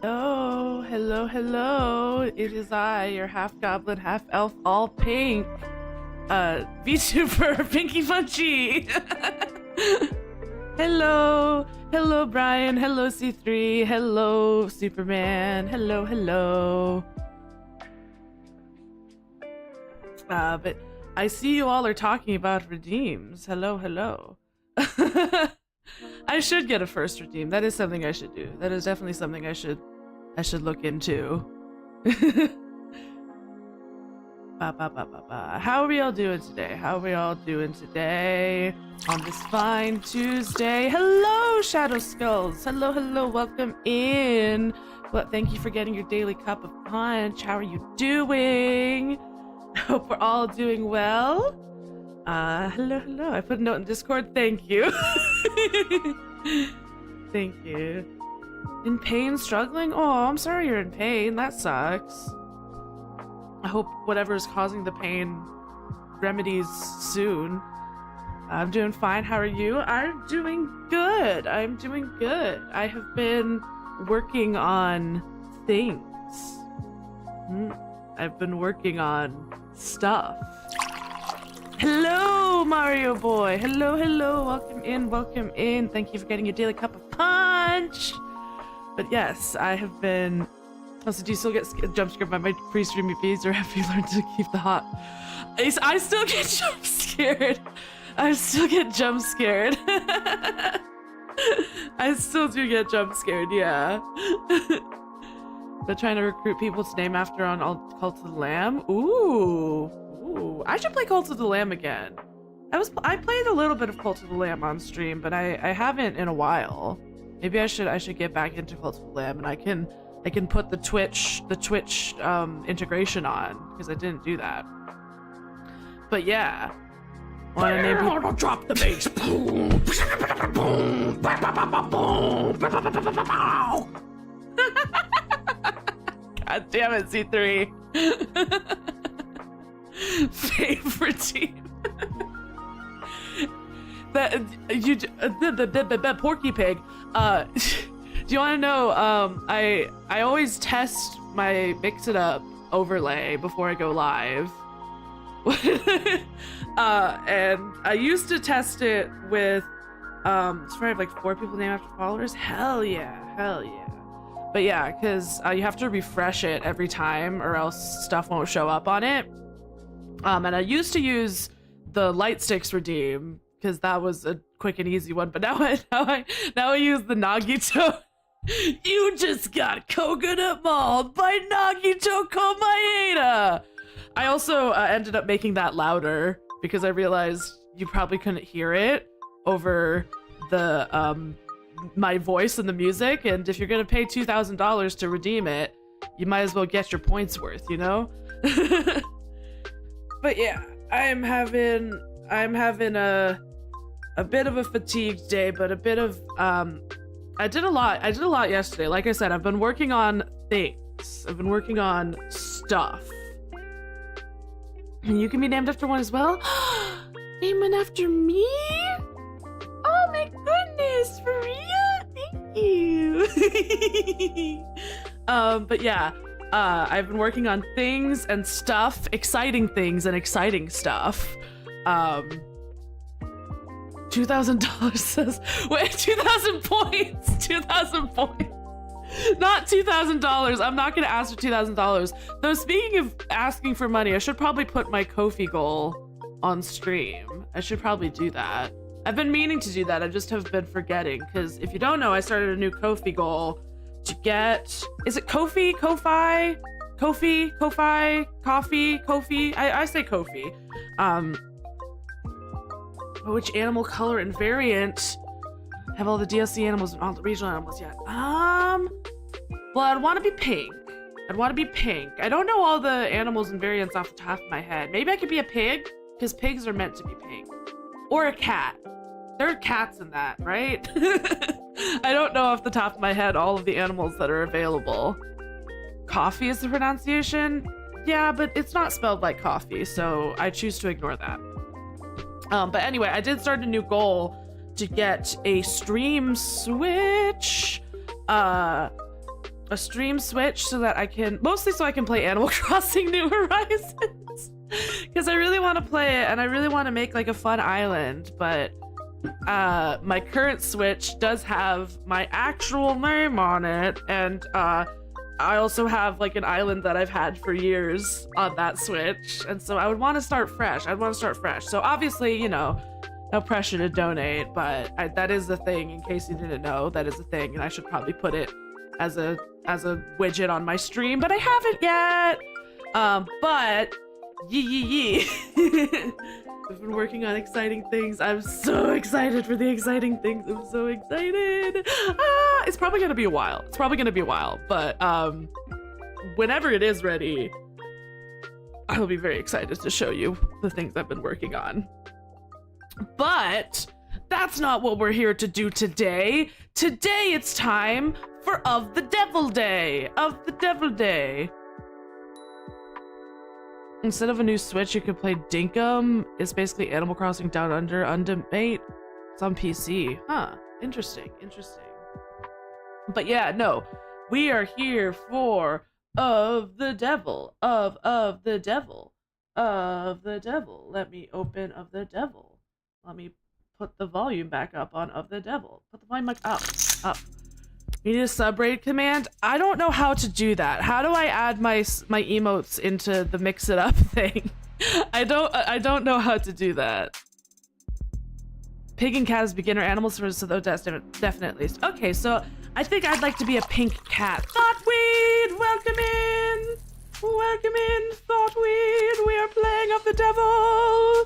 Oh, hello, hello. It is I, your half goblin, half elf, all pink. VTuber Pinky Punchy. Hello. Hello, Brian. Hello, C3. Hello, Superman. Hello, hello. But I see you all are talking about redeems. Hello, hello. I should get a first redeem. That is something I should do. That is definitely something I should look into. How are we all doing today? How are we all doing today on this fine Tuesday? Hello, Shadow Skulls. Hello, hello. Welcome in. Well, thank you for getting your daily cup of punch. How are you doing? Hope we're all doing well. Hello, hello. I put a note in Discord. Thank you. Thank you. In pain, struggling? Oh, I'm sorry you're in pain. That sucks. I hope whatever is causing the pain remedies soon. I'm doing fine. How are you? I'm doing good. I'm doing good. I have been working on things. I've been working on stuff. Hello, Mario boy. Hello, hello. Welcome in. Welcome in. Thank you for getting your daily cup of punch. But yes, I have been. Also, do you still get jump scared by my pre-stream EPs, or have you learned to keep the hot? I still get jump scared. I still get jump scared. I still do get jump scared. Yeah. But trying to recruit people to name after on Cult of the Lamb. Ooh. Ooh, I should play Cult of the Lamb again. I played a little bit of Cult of the Lamb on stream, but I haven't in a while. Maybe I should get back into Cult of the Lamb, and I can put the Twitch integration on, because I didn't do that. But yeah, wanna name people? Drop the bass. God damn it, C3. Favorite team. That you the Porky Pig. Do you want to know? I always test my Mix It Up overlay before I go live. And I used to test it with it's probably like 4 people named after followers. Hell yeah, hell yeah. But yeah, because you have to refresh it every time, or else stuff won't show up on it. And I used to use the light sticks redeem because that was a quick and easy one. But now I use the Nagito. You just got coconut mauled by Nagito Komaeda. I also ended up making that louder because I realized you probably couldn't hear it over the my voice and the music. And if you're gonna pay $2,000 to redeem it, you might as well get your points worth, you know? But yeah, I'm having a bit of a fatigued day, but a bit of I did a lot yesterday. Like I said, I've been working on things. I've been working on stuff. And you can be named after one as well. Name one after me? Oh my goodness, for real? Thank you. But yeah. I've been working on things and stuff, exciting things and exciting stuff. $2,000 says, wait, 2,000 points, 2,000 points. Not $2,000. I'm not gonna ask for $2,000. Though speaking of asking for money, I should probably put my Ko-fi goal on stream. I should probably do that. I've been meaning to do that. I just have been forgetting, because if you don't know, I started a new Ko-fi goal to get, is it Ko-fi? Ko-fi? Ko-fi? Ko-fi? Coffee? Ko-fi? I say Ko-fi. Which animal color and variant have all the DLC animals and all the regional animals yet? Well, I'd want to be pink. I'd want to be pink. I don't know all the animals and variants off the top of my head. Maybe I could be a pig, because pigs are meant to be pink. Or a cat. There are cats in that, right? I don't know off the top of my head all of the animals that are available. Coffee is the pronunciation? Yeah, but it's not spelled like coffee, so I choose to ignore that. But anyway, I did start a new goal to get a stream switch. a stream switch so that I can, mostly so I can play Animal Crossing New Horizons. Because I really want to play it and I really want to make like a fun island, but my current Switch does have my actual name on it, and I also have like an island that I've had for years on that Switch, and so I would want to start fresh. So obviously, you know, no pressure to donate, but that is the thing. In case you didn't know, that is a thing, and I should probably put it as a widget on my stream, but I haven't yet. But yee. I've been working on exciting things. I'm so excited for the exciting things. I'm so excited. It's probably gonna be a while. But whenever it is ready, I'll be very excited to show you the things I've been working on. But that's not what we're here to do today. Today it's time for Of the Devil Day. Instead of a new Switch, you could play Dinkum. It's basically Animal Crossing Down Under Ultimate. It's on PC. Huh. Interesting. But yeah, no. We are here for Of the Devil. Of the Devil. Let me open Of the Devil. Let me put the volume back up on Of the Devil. Put the volume back up. You need a subraid command? I don't know how to do that. How do I add my emotes into the mix it up thing? I don't know how to do that. Pig and cat is beginner animals, so though definitely. Okay, so I think I'd like to be a pink cat. Thoughtweed, welcome in, Thoughtweed. We are playing Of the Devil,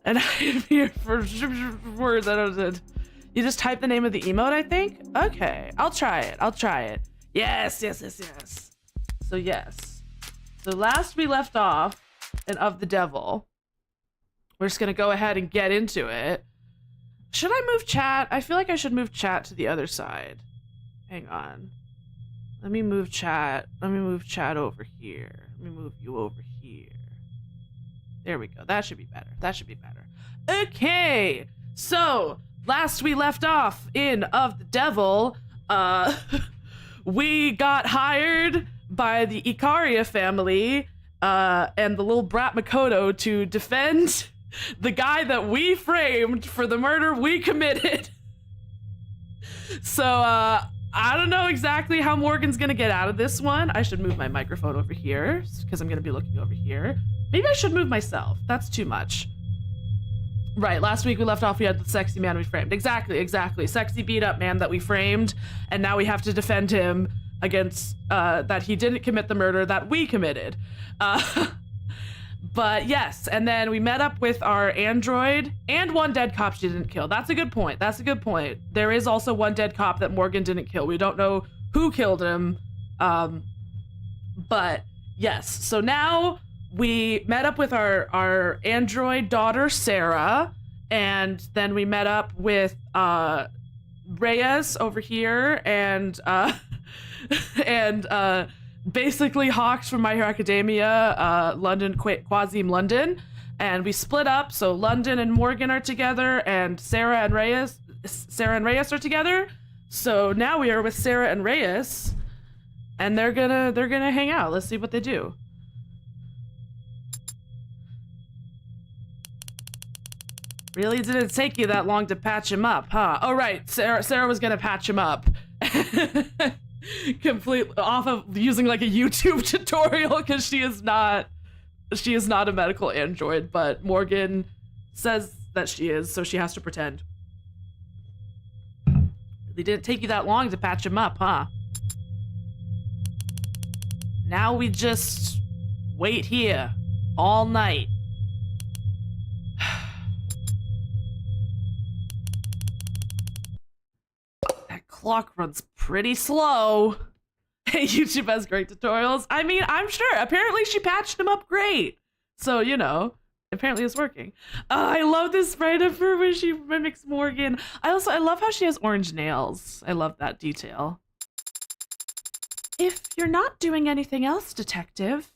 and I am here for words I don't know. You just type the name of the emote, I think? Okay, I'll try it. Yes. So yes. So last we left off in Of the Devil, we're just gonna go ahead and get into it. Should I move chat? I feel like I should move chat to the other side. Hang on. Let me move chat over here. Let me move you over here. There we go. That should be better. Okay, so last we left off in Of the Devil, we got hired by the Ikaria family and the little brat Makoto to defend the guy that we framed for the murder we committed. So I don't know exactly how Morgan's gonna get out of this one. I should move my microphone over here because I'm gonna be looking over here. Maybe I should move myself. That's too much. Right, last week we left off, we had the sexy man we framed. Exactly. Sexy beat up man that we framed, and now we have to defend him against that he didn't commit the murder that we committed. But yes, and then we met up with our android and one dead cop she didn't kill. That's a good point. There is also one dead cop that Morgan didn't kill. We don't know who killed him. But yes, so now we met up with our android daughter, Sarah, and then we met up with Reyes over here and basically Hawks from My Hero Academia, London, Quasim London, and we split up. So London and Morgan are together, and Sarah and Reyes are together. So now we are with Sarah and Reyes, and they're gonna hang out. Let's see what they do. Really didn't take you that long to patch him up, huh? Oh right, Sarah was gonna patch him up. Completely off of using like a YouTube tutorial because she is not a medical android, but Morgan says that she is, so she has to pretend. Really didn't take you that long to patch him up, huh? Now we just wait here all night. Clock runs pretty slow. Hey, YouTube has great tutorials. I mean, I'm sure. Apparently she patched him up great. So, you know, apparently it's working. I love this sprite of her when she mimics Morgan. I love how she has orange nails. I love that detail. If you're not doing anything else, detective,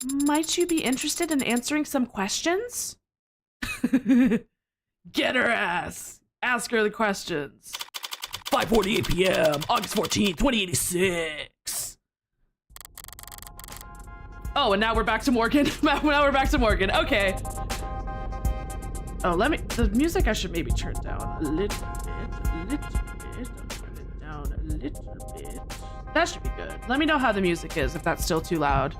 might you be interested in answering some questions? Get her ass. Ask her the questions. 5:48 p.m. August 14th, 2086. Oh, and now we're back to Morgan. Now we're back to Morgan. Okay. Oh, the music I should maybe turn down a little bit. I'll turn it down a little bit. That should be good. Let me know how the music is, if that's still too loud.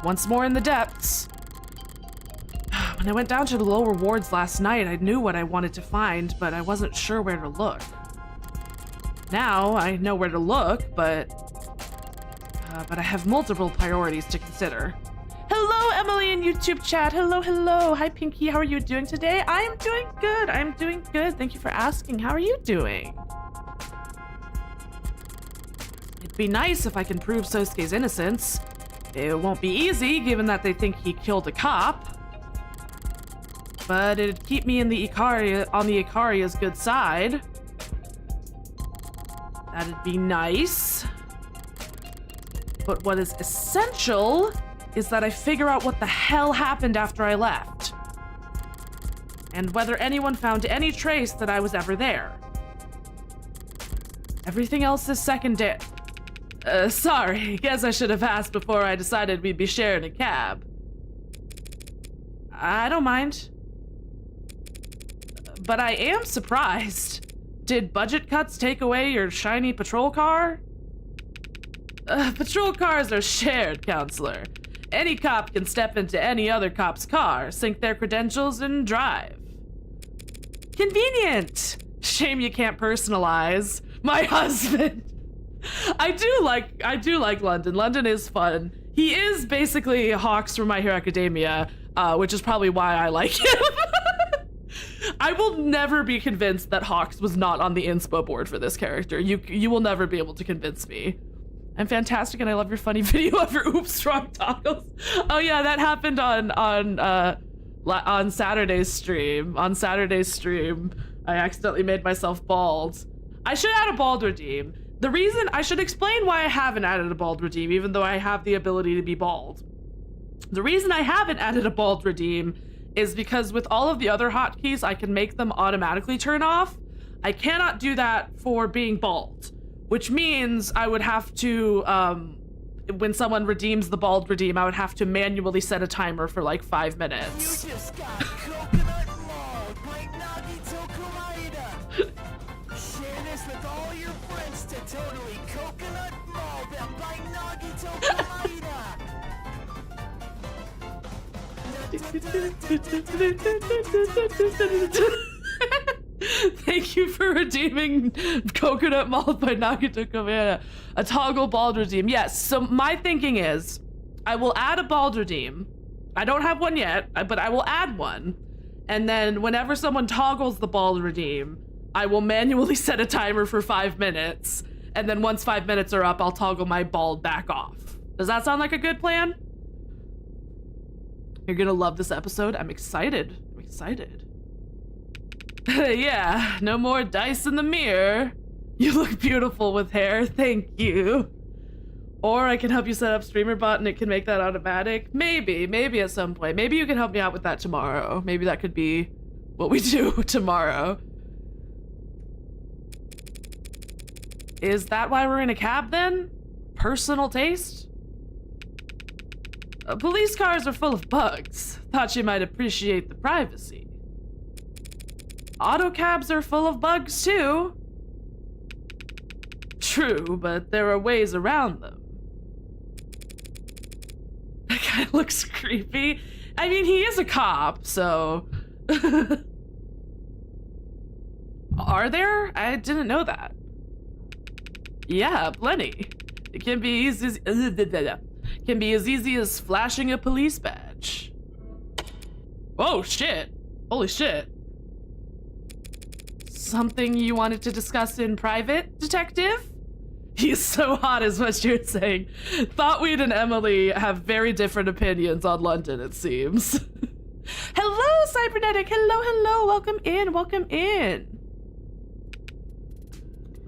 Once more in the depths. When I went down to the lower wards last night, I knew what I wanted to find, but I wasn't sure where to look. Now I know where to look, but I have multiple priorities to consider. Hello, Emily in YouTube chat. Hello, hello. Hi, Pinky. How are you doing today? I am doing good. I'm doing good. Thank you for asking. How are you doing? It'd be nice if I can prove Sosuke's innocence. It won't be easy, given that they think he killed a cop. But it'd keep me in the Ikaria's good side. That'd be nice. But what is essential is that I figure out what the hell happened after I left. And whether anyone found any trace that I was ever there. Everything else is secondary. Sorry, guess I should have asked before I decided we'd be sharing a cab. I don't mind. But I am surprised. Did budget cuts take away your shiny patrol car? Patrol cars are shared, counselor. Any cop can step into any other cop's car, sync their credentials, and drive. Convenient! Shame you can't personalize. My husband. I do like London. London is fun. He is basically Hawks from My Hero Academia, which is probably why I like him. I will never be convinced that Hawks was not on the inspo board for this character. You will never be able to convince me. I'm fantastic and I love your funny video of your oops strong toggles. Oh yeah, that happened on Saturday's stream. On Saturday's stream, I accidentally made myself bald. I should add a bald redeem. The reason I should explain why I haven't added a bald redeem, even though I have the ability to be bald. The reason I haven't added a bald redeem is because with all of the other hotkeys, I can make them automatically turn off. I cannot do that for being bald, which means I would have to, when someone redeems the bald redeem, I would have to manually set a timer for like 5 minutes. You just got coconut mall by Nagito Kawaida. Share this with all your friends to totally coconut mall by Nagito Kawaida. Thank you for redeeming Coconut Malt by Nagito Kawaida. A toggle bald redeem. Yes, so my thinking is I will add a bald redeem. I don't have one yet, but I will add one. And then whenever someone toggles the bald redeem, I will manually set a timer for 5 minutes. And then once 5 minutes are up, I'll toggle my bald back off. Does that sound like a good plan? You're gonna love this episode. I'm excited. I'm excited. Yeah, no more dice in the mirror. You look beautiful with hair. Thank you. Or I can help you set up StreamerBot and it can make that automatic. Maybe at some point. Maybe you can help me out with that tomorrow. Maybe that could be what we do tomorrow. Is that why we're in a cab then? Personal taste? Police cars are full of bugs. Thought you might appreciate the privacy. Auto cabs are full of bugs too. True, but there are ways around them. That guy looks creepy. I mean, he is a cop, so... Are there? I didn't know that. Yeah, plenty. It can be as easy as flashing a police badge. Oh shit. Holy shit. Something you wanted to discuss in private, detective? He's so hot is what you're saying. Thought Weed and Emily have very different opinions on London, it seems. Hello, Cybernetic. Hello, hello. Welcome in. Welcome in.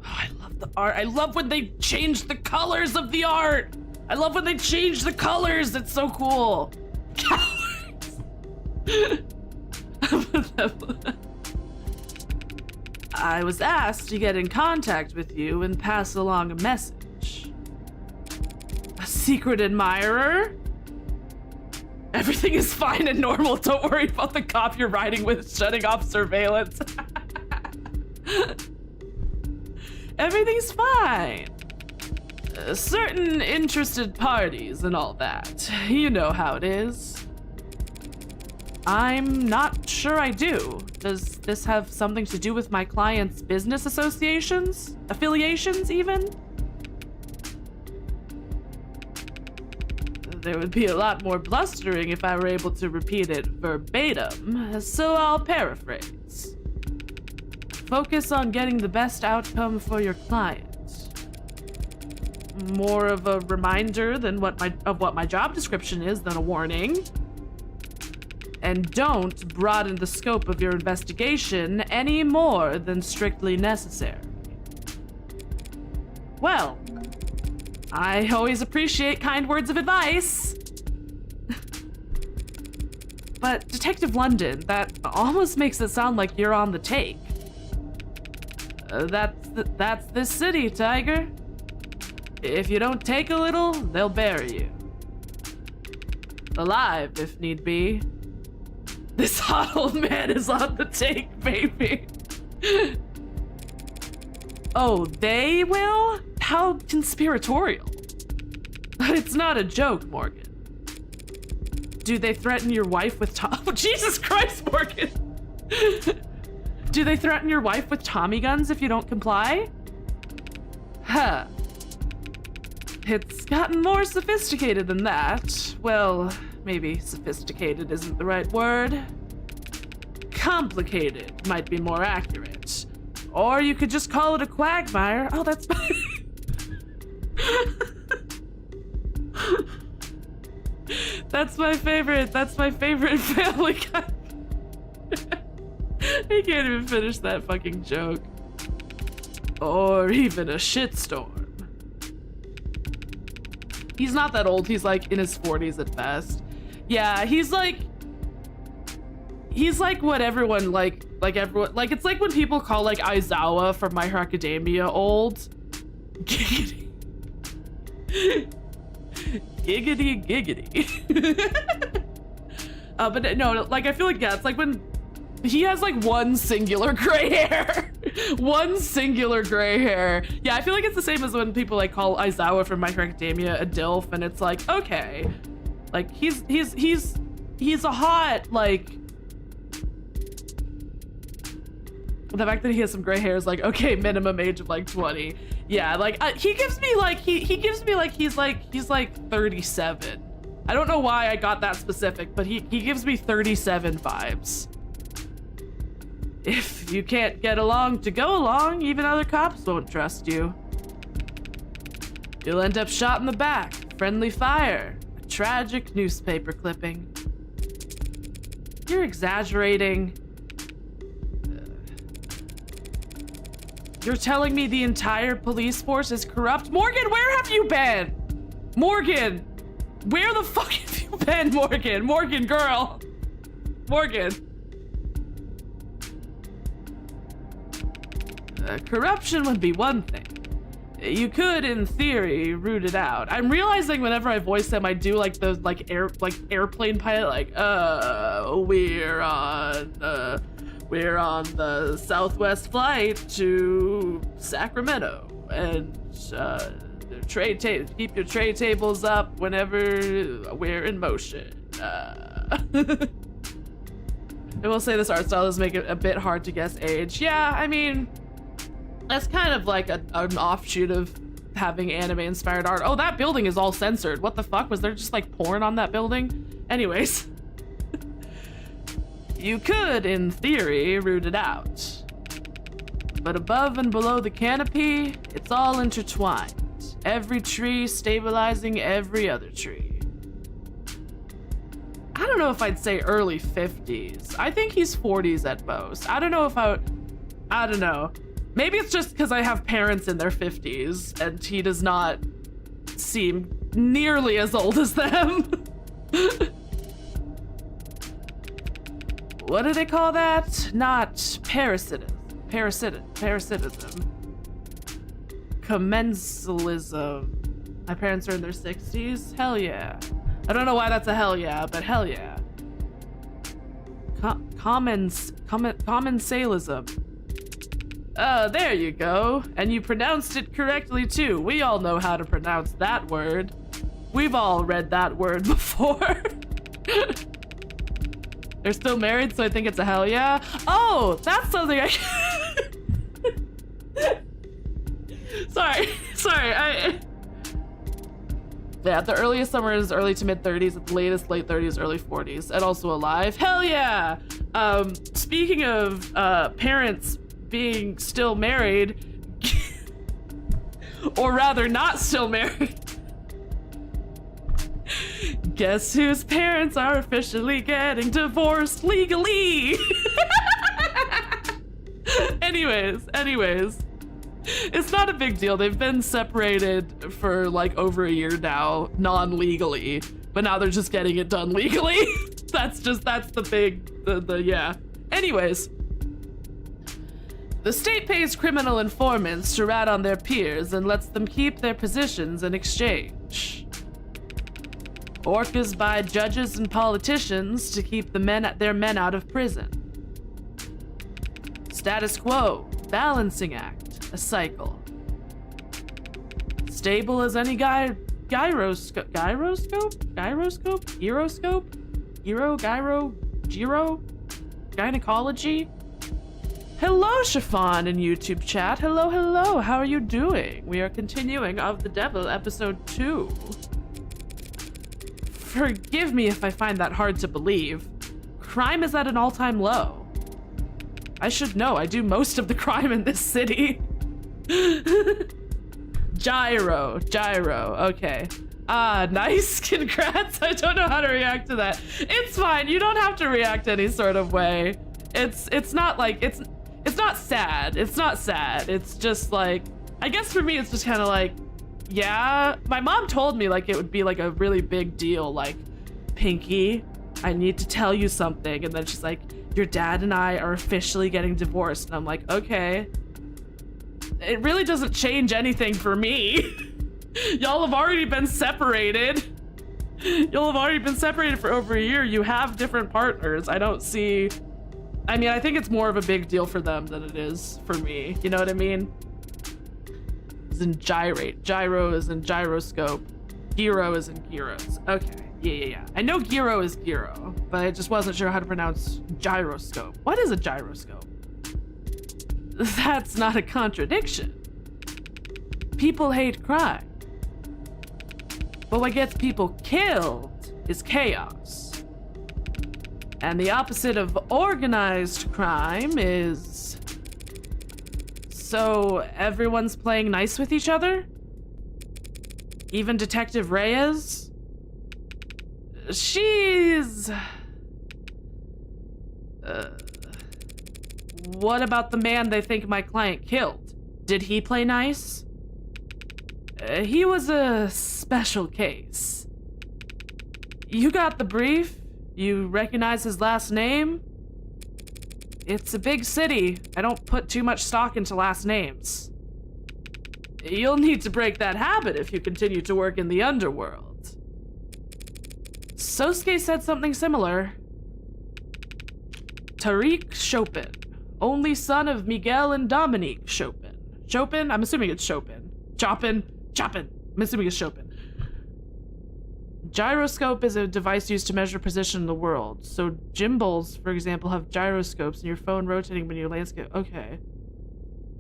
Oh, I love the art. I love when they change the colors of the art. I love when they change the colors. It's so cool. Cowards. I was asked to get in contact with you and pass along a message. A secret admirer? Everything is fine and normal. Don't worry about the cop you're riding with shutting off surveillance. Everything's fine. Certain interested parties and all that. You know how it is. I'm not sure I do. Does this have something to do with my client's business associations? Affiliations, even? There would be a lot more blustering if I were able to repeat it verbatim, so I'll paraphrase. Focus on getting the best outcome for your client. More of a reminder than what my job description is than a warning. And don't broaden the scope of your investigation any more than strictly necessary. Well, I always appreciate kind words of advice. But Detective London, that almost makes it sound like you're on the take. That's this city, Tiger. If you don't take a little, they'll bury you. Alive, if need be. This hot old man is on the take, baby. Oh, they will? How conspiratorial. It's not a joke, Morgan. Do they threaten your wife with Oh, Jesus Christ, Morgan. Do they threaten your wife with Tommy guns if you don't comply? Huh. It's gotten more sophisticated than that. Well, maybe sophisticated isn't the right word. Complicated might be more accurate. Or you could just call it a quagmire. Oh, that's That's my favorite Family Guy. I can't even finish that fucking joke. Or even a shitstorm. He's not that old. He's like in his 40s at best. Yeah, he's like what everyone like everyone like it's like when people call like Aizawa from My Hero Academia old. Giggity. Giggity giggity. But no, like I feel like yeah, it's like when he has like one singular gray hair. One singular gray hair. Yeah, I feel like it's the same as when people like call Aizawa from My Hero Academia a DILF, and it's like, okay. Like he's a hot, like the fact that he has some gray hair is like, okay, minimum age of like 20. Yeah, like he gives me like he's like 37. I don't know why I got that specific, but he gives me 37 vibes. If you can't get along to go along, even other cops won't trust you. You'll end up shot in the back, friendly fire, a tragic newspaper clipping. You're exaggerating. You're telling me the entire police force is corrupt? Morgan, where have you been? Morgan, where the fuck have you been, Morgan? Morgan, girl. Morgan. Corruption would be one thing. You could, in theory, root it out. I'm realizing whenever I voice them, I do like those airplane pilot, like, we're on the Southwest flight to Sacramento, and keep your tray tables up whenever we're in motion. I will say this art style does make it a bit hard to guess age. Yeah, I mean, that's kind of like an offshoot of having anime-inspired art. Oh, that building is all censored. What the fuck? Was there just like porn on that building? Anyways. You could, in theory, root it out. But above and below the canopy, it's all intertwined. Every tree stabilizing every other tree. I don't know if I'd say early 50s. I think he's 40s at most. I don't know. Maybe it's just because I have parents in their 50s and he does not seem nearly as old as them. What do they call that? Not parasitism. parasitism. Commensalism. My parents are in their 60s? Hell yeah. I don't know why that's a hell yeah, but hell yeah. Commensalism. There you go. And you pronounced it correctly too. We all know how to pronounce that word. We've all read that word before. They're still married, so I think it's a hell yeah. Oh, that's something I Sorry, yeah, the earliest summer is early to mid 30s, at the latest late 30s, early 40s, and also alive. Hell yeah! Speaking of parents being still married, or rather not still married, guess whose parents are officially getting divorced legally? Anyways. It's not a big deal. They've been separated for like over a year now, non-legally, but now they're just getting it done legally. that's the yeah. Anyways, the state pays criminal informants to rat on their peers and lets them keep their positions in exchange. Orcas buy judges and politicians to keep their men out of prison. Status quo, balancing act. A cycle. Stable as any gyroscope? Gynecology? Hello, Chiffon in YouTube chat. Hello. How are you doing? We are continuing Of the Devil, episode 2. Forgive me if I find that hard to believe. Crime is at an all-time low. I should know. I do most of the crime in this city. Gyro, okay. Nice, congrats. I don't know how to react to that. It's fine, you don't have to react any sort of way. It's not like, it's not sad. It's just like, I guess for me it's just kind of like, yeah. My mom told me like it would be like a really big deal, like, Pinky, I need to tell you something. And then she's like, your dad and I are officially getting divorced. And I'm like, okay. It really doesn't change anything for me. Y'all have already been separated. For over a year. You have different partners. I don't see... I mean, I think it's more of a big deal for them than it is for me. You know what I mean? It's in gyrate. Gyro is in gyroscope. Gyro is in gyros. Okay. Yeah. I know gyro is gyro, but I just wasn't sure how to pronounce gyroscope. What is a gyroscope? That's not a contradiction. People hate crime. But what gets people killed is chaos. And the opposite of organized crime is... So everyone's playing nice with each other? Even Detective Reyes? She's... What about the man they think my client killed? Did he play nice? He was a special case. You got the brief? You recognize his last name? It's a big city. I don't put too much stock into last names. You'll need to break that habit if you continue to work in the underworld. Sosuke said something similar. Tariq Chopin. Only son of Miguel and Dominique Chopin. Chopin? I'm assuming it's Chopin. Chopin. I'm assuming it's Chopin. Gyroscope is a device used to measure position in the world. So gimbals, for example, have gyroscopes and your phone rotating when your landscape. Okay.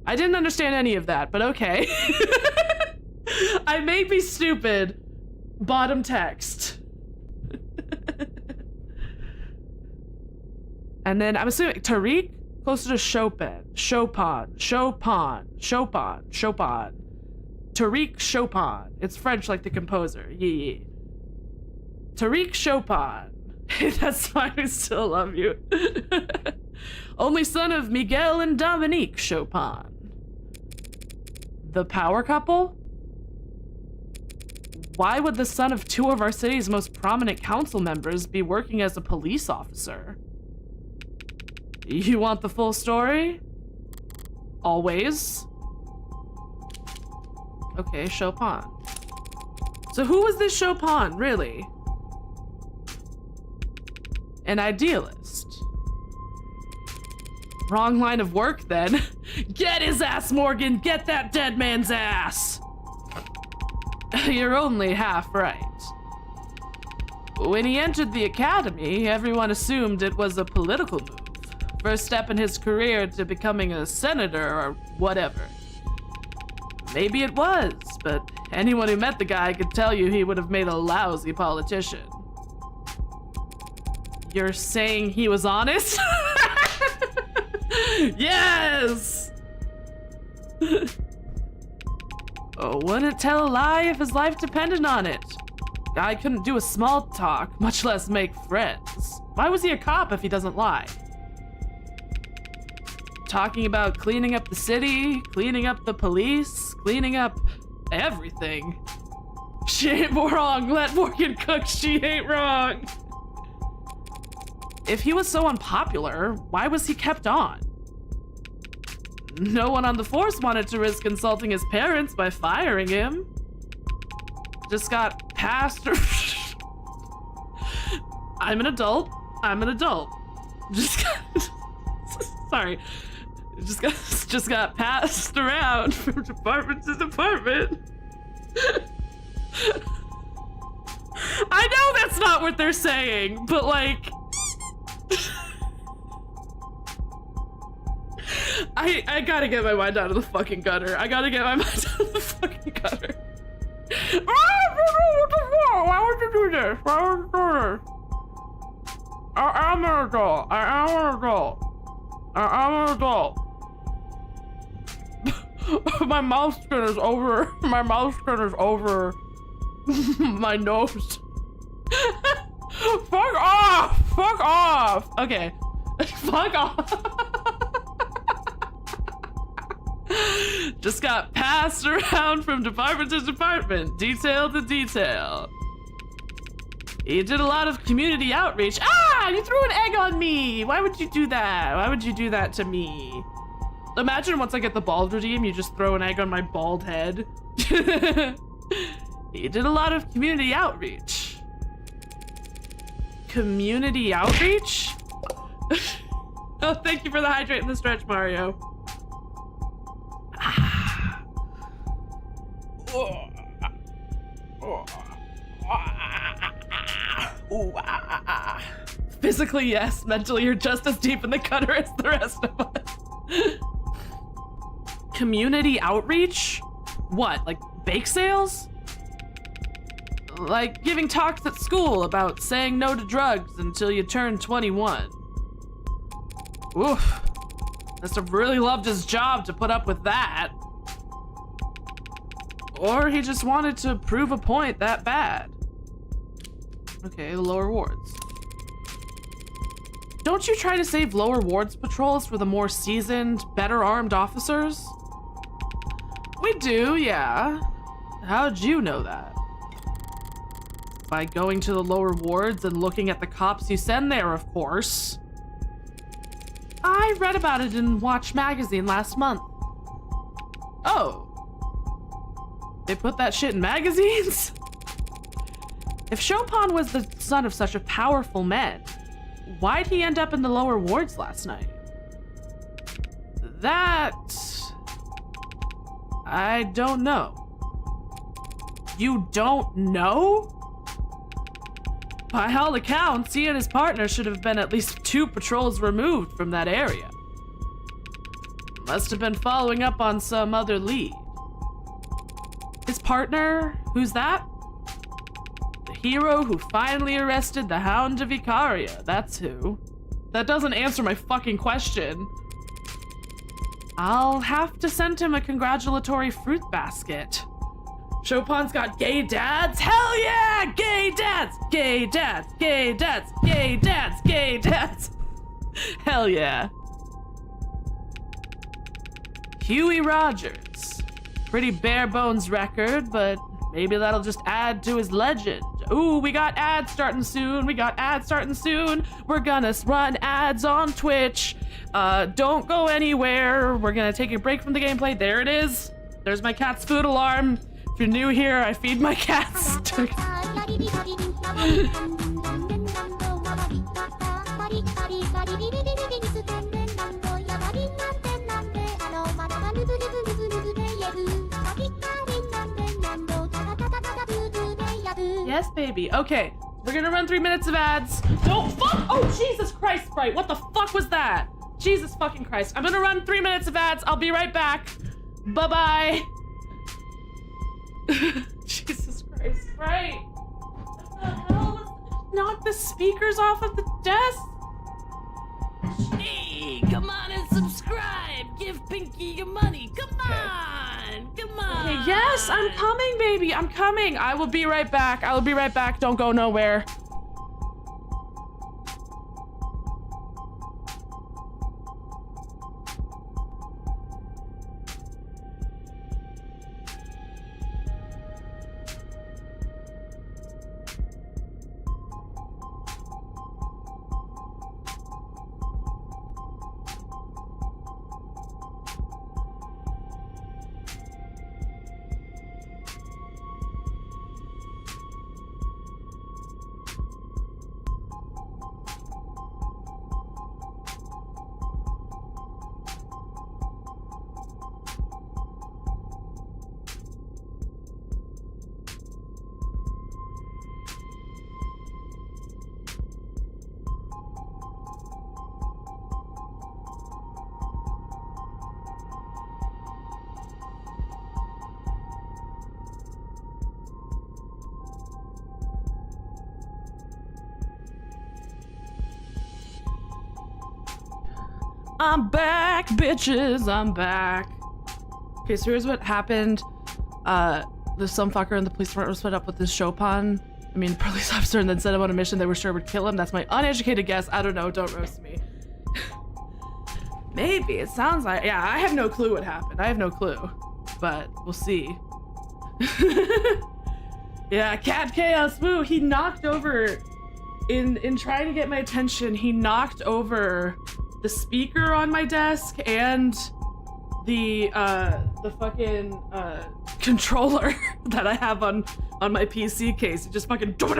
I didn't understand any of that, but okay. I may be stupid. Bottom text. And then I'm assuming Tariq? Closer to Chopin. Tariq Chopin. It's French like the composer. Yeah. Tariq Chopin. That's fine, I still love you. Only son of Miguel and Dominique Chopin. The power couple? Why would the son of two of our city's most prominent council members be working as a police officer? You want the full story? Always. Okay, Chopin. So who was this Chopin, really? An idealist. Wrong line of work, then. Get his ass, Morgan! Get that dead man's ass! You're only half right. When he entered the academy, everyone assumed it was a political move. First step in his career to becoming a senator or whatever. Maybe it was, but anyone who met the guy could tell you he would have made a lousy politician. You're saying he was honest? Yes! Oh, wouldn't tell a lie if his life depended on it. Guy couldn't do a small talk, much less make friends. Why was he a cop if he doesn't lie? Talking about cleaning up the city, cleaning up the police, cleaning up everything. She ain't wrong. Let Morgan cook. She ain't wrong. If he was so unpopular, why was he kept on? No one on the force wanted to risk insulting his parents by firing him. Just got passed. I'm an adult. I'm an adult. Just got, sorry. Just got passed around from department to department. I know that's not what they're saying, but like I gotta get my mind out of the fucking gutter. I gotta get my mind out of the fucking gutter. Why would you do this? Why would you do this? I am an adult. I am an adult. I am an adult. My mouth skin is over. My mouth skin is over my nose. Fuck off! Fuck off! Okay. Fuck off. Just got passed around from department to department, detail to detail. He did a lot of community outreach. Ah! You threw an egg on me! Why would you do that? Why would you do that to me? Imagine once I get the bald redeem, you just throw an egg on my bald head. He did a lot of community outreach. Community outreach? Oh, thank you for the hydrate and the stretch, Mario. Physically, yes. Mentally, you're just as deep in the gutter as the rest of us. Community outreach? What, like bake sales? Like giving talks at school about saying no to drugs until you turn 21. Oof. Must have really loved his job to put up with that. Or he just wanted to prove a point that bad. Okay, the lower wards. Don't you try to save lower wards patrols for the more seasoned, better armed officers? We do, yeah. How'd you know that? By going to the lower wards and looking at the cops you send there, of course. I read about it in Watch magazine last month. Oh. They put that shit in magazines? If Chopin was the son of such a powerful man, why'd he end up in the lower wards last night? That... I don't know. You don't know? By all accounts, he and his partner should have been at least 2 patrols removed from that area. Must have been following up on some other lead. His partner? Who's that? The hero who finally arrested the Hound of Icaria, that's who. That doesn't answer my fucking question. I'll have to send him a congratulatory fruit basket. Chopin's got gay dads? Hell yeah! Gay dads! Gay dads! Gay dads! Gay dads! Gay dads! Hell yeah. Huey Rogers. Pretty bare bones record, but maybe that'll just add to his legend. Ooh, we got ads starting soon. We got ads starting soon. We're gonna run ads on Twitch. Don't go anywhere. We're gonna take a break from the gameplay. There it is. There's my cat's food alarm. If you're new here, I feed my cats. Yes, baby. Okay, we're gonna run 3 minutes of ads. Don't fuck! Oh, Jesus Christ, Sprite. What the fuck was that? Jesus fucking Christ. I'm gonna run 3 minutes of ads. I'll be right back. Bye-bye. Jesus Christ, Sprite. What the hell? Knock the speakers off of the desk? Hey, come on and subscribe. Give Pinky your money. Come on. Come on. Okay, yes, I'm coming, baby. I'm coming. I will be right back. I will be right back. Don't go nowhere. I'm back, bitches. I'm back. Okay, so here's what happened. There's some fucker in the police department was fed up with this Chopin. Police officer, and then sent him on a mission they were sure would kill him. That's my uneducated guess. I don't know. Don't roast me. Maybe. It sounds like... Yeah, I have no clue what happened. I have no clue. But we'll see. Yeah, Cat Chaos. Woo! He knocked over... In trying to get my attention, he knocked over the speaker on my desk and the fucking controller that I have on my PC case. It just fucking... But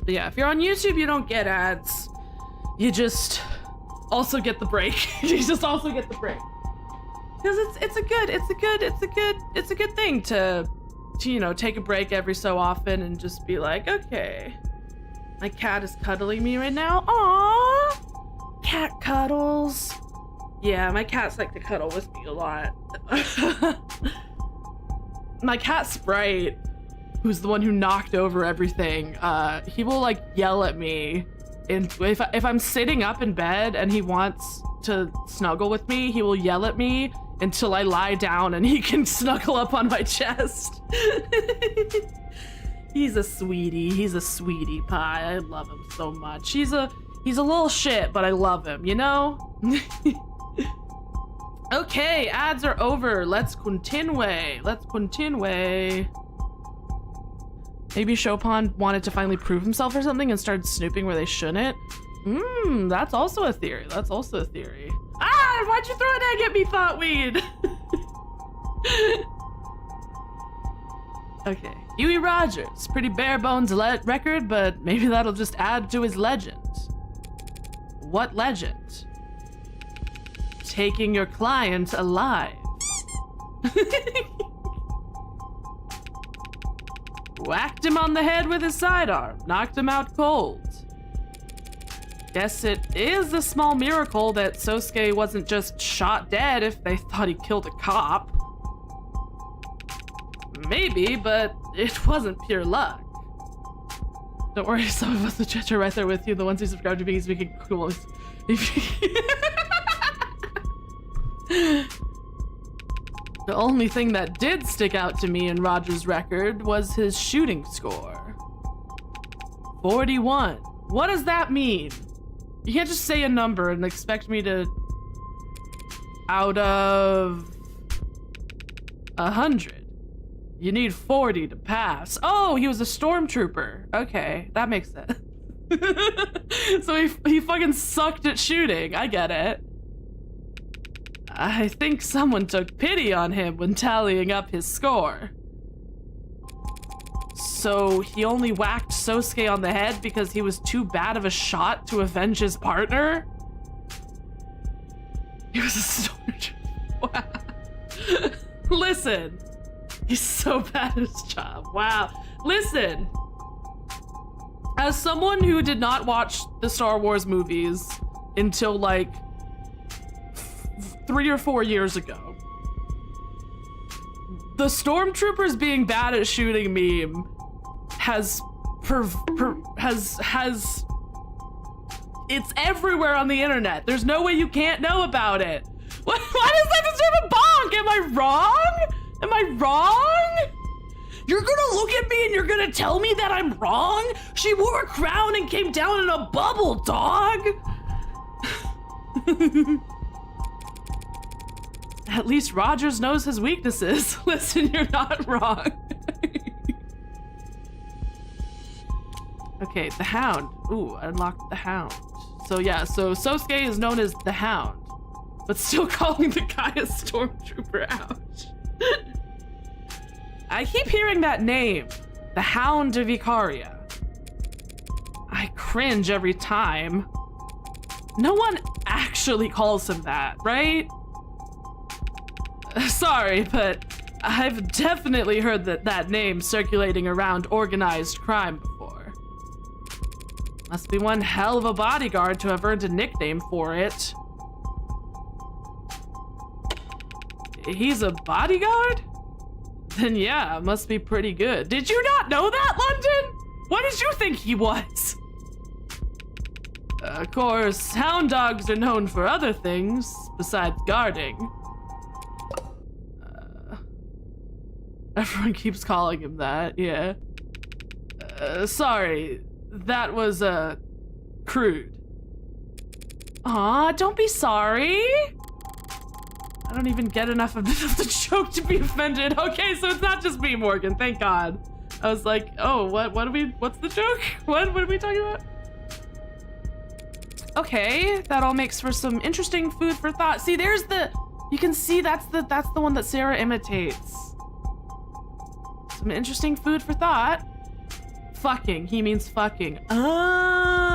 yeah, if you're on YouTube, you don't get ads. You just also get the break. You just also get the break. Because it's a good thing to you know, take a break every so often and just be like, okay, my cat is cuddling me right now. Aww, cat cuddles. Yeah, my cats like to cuddle with me a lot. My cat Sprite, who's the one who knocked over everything, he will like yell at me. And if I'm sitting up in bed and he wants to snuggle with me, he will yell at me until I lie down and he can snuggle up on my chest. He's a sweetie. He's a sweetie pie. I love him so much. He's a little shit, but I love him, you know? Okay, ads are over. Let's continue. Maybe Chopin wanted to finally prove himself or something and started snooping where they shouldn't. That's also a theory. Ah, why'd you throw an egg at me, Thoughtweed? Okay, Huey Rogers. Pretty bare bones record, but maybe that'll just add to his legend. What legend? Taking your client alive. Whacked him on the head with his sidearm, knocked him out cold. Guess it is a small miracle that Sosuke wasn't just shot dead if they thought he killed a cop. Maybe, but it wasn't pure luck. Don't worry, some of us the chat are right there with you, the ones who subscribe to Pinky speaking cool. The only thing that did stick out to me in Roger's record was his shooting score. 41. What does that mean? You can't just say a number and expect me to... Out of... 100. You need 40 to pass. Oh, he was a stormtrooper. Okay, that makes sense. So he fucking sucked at shooting. I get it. I think someone took pity on him when tallying up his score. So he only whacked Sosuke on the head because he was too bad of a shot to avenge his partner? He was a stormtrooper. Wow. Listen. He's so bad at his job. Wow. Listen. As someone who did not watch the Star Wars movies until like 3 or 4 years ago, the stormtroopers being bad at shooting meme has it's everywhere on the internet. There's no way you can't know about it. Why does that deserve a bonk? Am I wrong? Am I wrong? You're gonna look at me and you're gonna tell me that I'm wrong? She wore a crown and came down in a bubble, dog. At least Rogers knows his weaknesses. Listen, you're not wrong. Okay, the Hound. Ooh, unlocked the Hound. So yeah, so Sosuke is known as the Hound, but still calling the guy a stormtrooper. Ouch. I keep hearing that name, the Hound of Ikaria. I cringe every time. No one actually calls him that, right? Sorry, but I've definitely heard that name circulating around organized crime before. Must be one hell of a bodyguard to have earned a nickname for it. He's a bodyguard? Then yeah, must be pretty good. Did you not know that, London? What did you think he was? Of course, hound dogs are known for other things besides guarding. Everyone keeps calling him that, yeah. Sorry, that was, crude. Aw, don't be sorry. I don't even get enough of the joke to be offended. Okay, so it's not just me, Morgan, thank God. I was like, oh, what's the joke? What are we talking about? Okay, that all makes for some interesting food for thought. See, you can see that's the one that Sarah imitates. Some interesting food for thought. Fucking, he means fucking. Oh,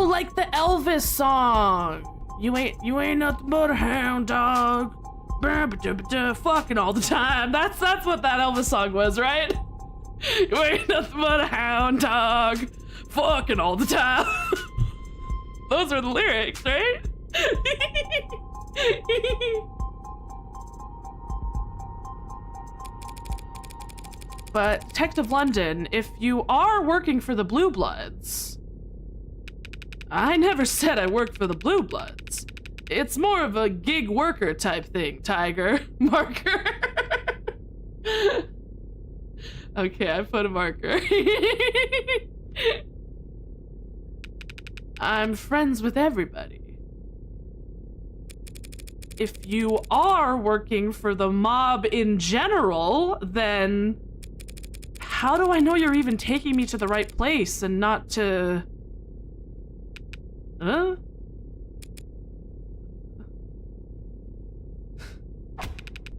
like the Elvis song. You ain't nothing but a hound dog. Fucking all the time. That's what that Elvis song was, right? You ain't nothing but a hound dog. Fucking all the time. Those are the lyrics, right? But Detective London, if you are working for the Blue Bloods, I never said I worked for the Blue Bloods. It's more of a gig worker type thing, Tiger. Marker. Okay, I put a marker. I'm friends with everybody. If you are working for the mob in general, then how do I know you're even taking me to the right place and not to... Huh?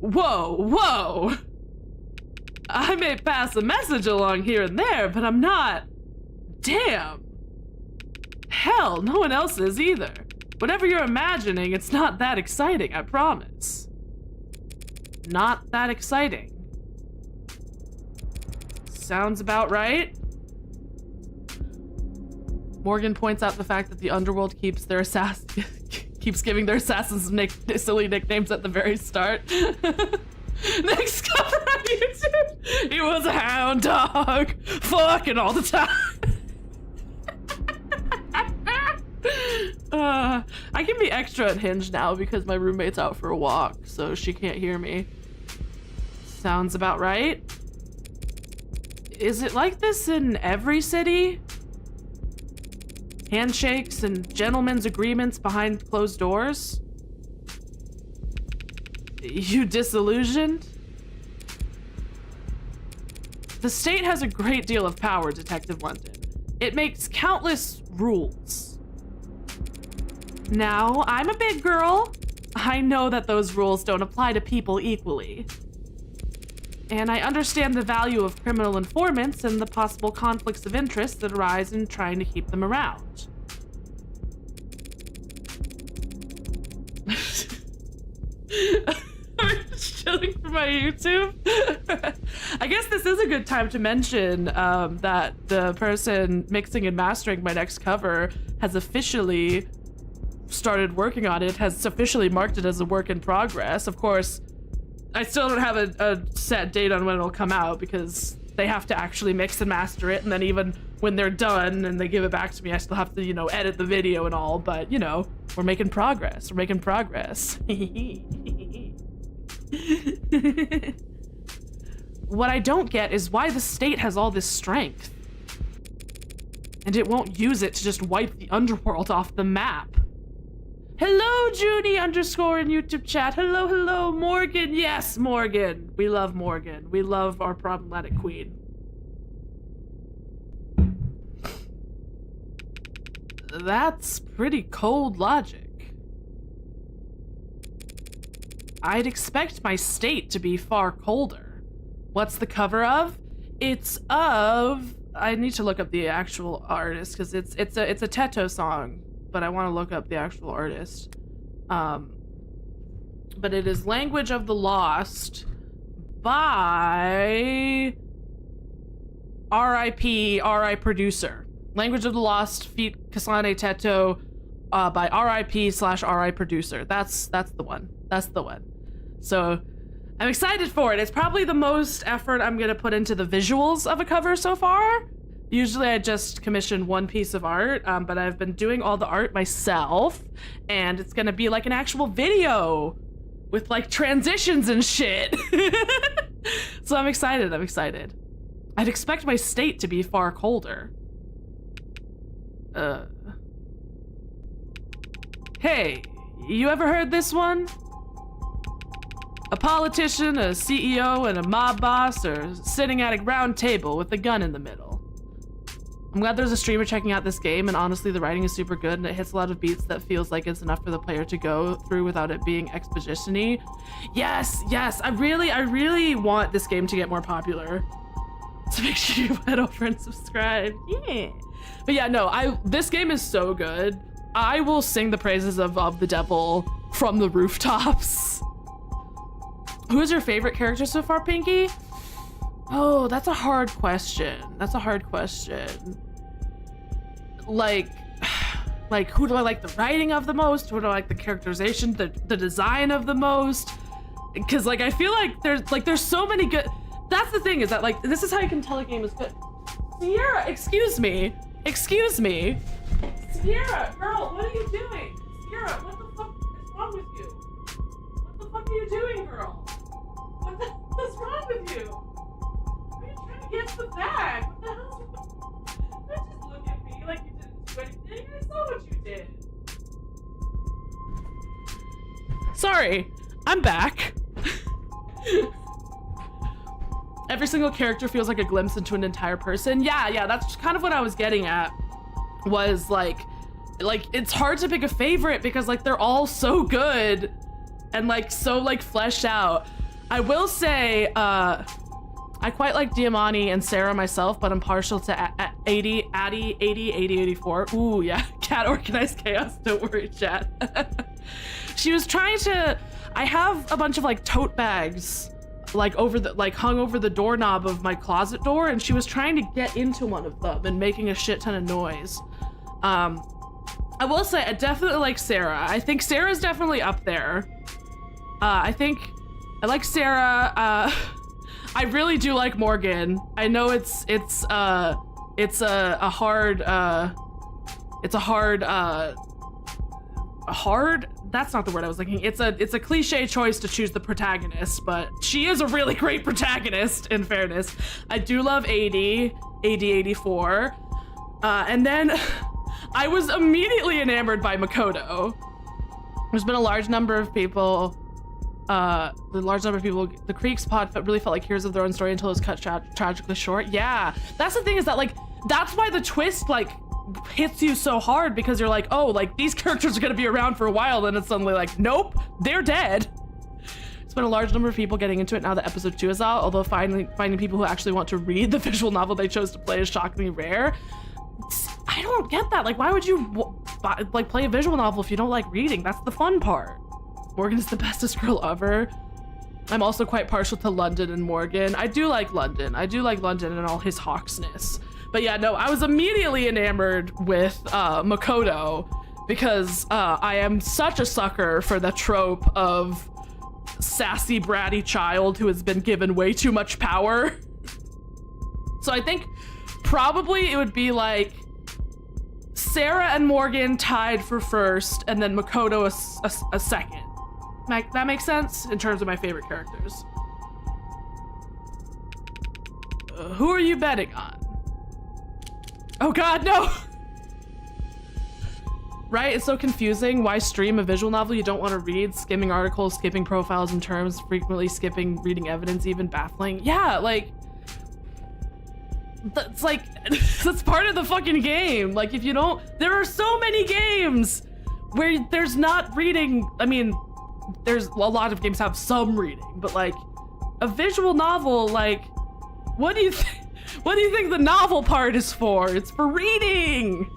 Whoa. I may pass a message along here and there, but I'm not... Damn. Hell, no one else is either. Whatever you're imagining, it's not that exciting, I promise. Not that exciting. Sounds about right. Morgan points out the fact that the underworld keeps giving their assassins silly nicknames at the very start. Next cover on YouTube. He was a hound dog, fucking all the time. I can be extra unhinged now because my roommate's out for a walk, so she can't hear me. Sounds about right. Is it like this in every city? Handshakes and gentlemen's agreements behind closed doors? You disillusioned? The state has a great deal of power, Detective London. It makes countless rules. Now, I'm a big girl. I know that those rules don't apply to people equally. And I understand the value of criminal informants and the possible conflicts of interest that arise in trying to keep them around. I'm just chilling for my YouTube. I guess this is a good time to mention that the person mixing and mastering my next cover has officially started working on it, has officially marked it as a work in progress. Of course, I still don't have a set date on when it'll come out because they have to actually mix and master it, and then even when they're done and they give it back to me, I still have to, you know, edit the video and all, but, you know, we're making progress. We're making progress. What I don't get is why the state has all this strength and it won't use it to just wipe the underworld off the map. Hello, Junie _ in YouTube chat. Hello, hello, Morgan. Yes, Morgan. We love Morgan. We love our problematic queen. That's pretty cold logic. I'd expect my state to be far colder. What's the cover of? It's of... I need to look up the actual artist because it's a Teto song, but I want to look up the actual artist. But it is Language of the Lost by R.I.P. R.I. Producer. Language of the Lost feat Kasane Teto by R.I.P./R.I. Producer. That's the one. That's the one. So I'm excited for it. It's probably the most effort I'm gonna put into the visuals of a cover so far. Usually I just commission one piece of art, but I've been doing all the art myself, and it's gonna be like an actual video with like transitions and shit. So I'm excited, I'm excited. I'd expect my state to be far colder. Hey, you ever heard this one? A politician, a CEO, and a mob boss are sitting at a round table with a gun in the middle. I'm glad there's a streamer checking out this game, and honestly the writing is super good and it hits a lot of beats that feels like it's enough for the player to go through without it being exposition-y. Yes, yes, I really want this game to get more popular. So make sure you head over and subscribe. Yeah. But yeah, no, this game is so good. I will sing the praises of the devil from the rooftops. Who is your favorite character so far, Pinky? Oh, that's a hard question. That's a hard question. Like who do I like the writing of the most? Who do I like the characterization, the design of the most? Because like I feel like there's so many good. That's the thing, is that like this is how you can tell a game is good. Sierra, excuse me. Excuse me. Sierra, girl, what are you doing? Sierra, what the fuck is wrong with you? What the fuck are you doing, girl? What the hell is wrong with you? Are you trying to get to the bag? What the hell? Don't just look at me like you didn't do anything. I saw what you did. Sorry, I'm back. Every single character feels like a glimpse into an entire person. Yeah, that's kind of what I was getting at. Was like it's hard to pick a favorite because like they're all so good and like so like fleshed out. I will say I quite like Diamani and Sarah myself, but I'm partial to 8084. Ooh, yeah, Cat Organized Chaos, don't worry, chat. She was trying to, I have a bunch of like tote bags like hung over the doorknob of my closet door, and she was trying to get into one of them and making a shit ton of noise. I will say I definitely like Sarah. I think Sarah's definitely up there. I think I like Sarah. I really do like Morgan. I know it's a hard, that's not the word I was looking. It's a cliche choice to choose the protagonist, but she is a really great protagonist, in fairness. I do love 8084. And then I was immediately enamored by Makoto. There's been a large number of people the large number of people, the Creeks pod really felt like heroes of their own story until it was cut tragically short. Yeah, that's the thing, is that like, that's why the twist like hits you so hard, because you're like, oh, like these characters are gonna be around for a while, then it's suddenly like, nope, they're dead. It's been a large number of people getting into it now that episode 2 is out, although finding people who actually want to read the visual novel they chose to play is shockingly rare. I don't get that. Like, why would you like play a visual novel if you don't like reading? That's the fun part. Morgan is the bestest girl ever. I'm also quite partial to London and Morgan. I do like London. I do like London and all his hawksness. But yeah, no, I was immediately enamored with Makoto, because I am such a sucker for the trope of sassy, bratty child who has been given way too much power. So I think probably it would be like Sarah and Morgan tied for first, and then Makoto a second. That makes sense in terms of my favorite characters. Who are you betting on? Oh god, no! Right? It's so confusing. Why stream a visual novel you don't want to read? Skimming articles, skipping profiles and terms, frequently skipping reading evidence, even baffling. Yeah, like, that's like, that's part of the fucking game. Like, if you don't, there are so many games where there's not reading. I mean, there's a lot of games have some reading, but like a visual novel, like, what do you think the novel part is for? It's for reading.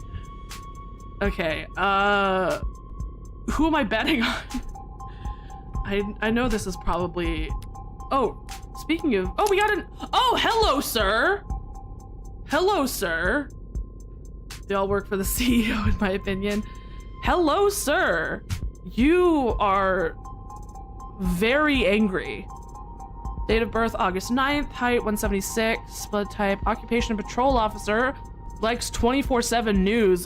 Okay, who am I betting on? I know this is probably, oh, speaking of, oh, we got an, oh, hello, sir. Hello, sir. They all work for the CEO, in my opinion. Hello, sir. You are very angry. Date of birth, August 9th, height 176, blood type, occupation patrol officer, likes 24/7 news,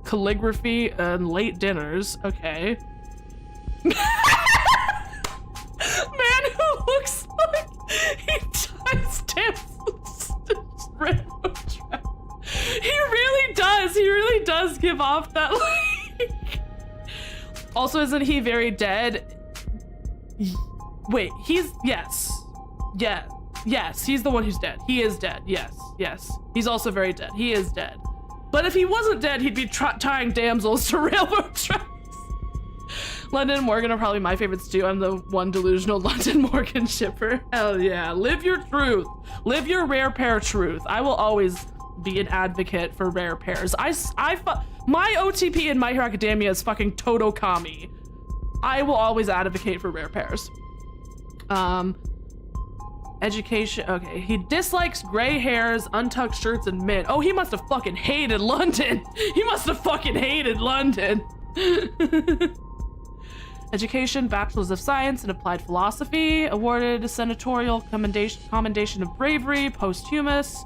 calligraphy and late dinners, okay. Man who looks like he ties damsels to railroad track. He really does give off that like. Also, isn't he very dead? Wait, he's, yes, he's the one who's dead. He is dead, yes. He's also very dead. He is dead. But if he wasn't dead, he'd be tying damsels to railroad tracks. London and Morgan are probably my favorites too. I'm the one delusional London Morgan shipper. Hell yeah, live your truth. Live your rare pair truth. I will always be an advocate for rare pairs. My OTP in My Hero Academia is fucking Totokami. I will always advocate for rare pairs. Education, okay. He dislikes gray hairs, untucked shirts, and mint. Oh, he must have fucking hated London. He must have fucking hated London. Education, Bachelor's of Science in Applied Philosophy, awarded senatorial commendation of bravery, posthumous,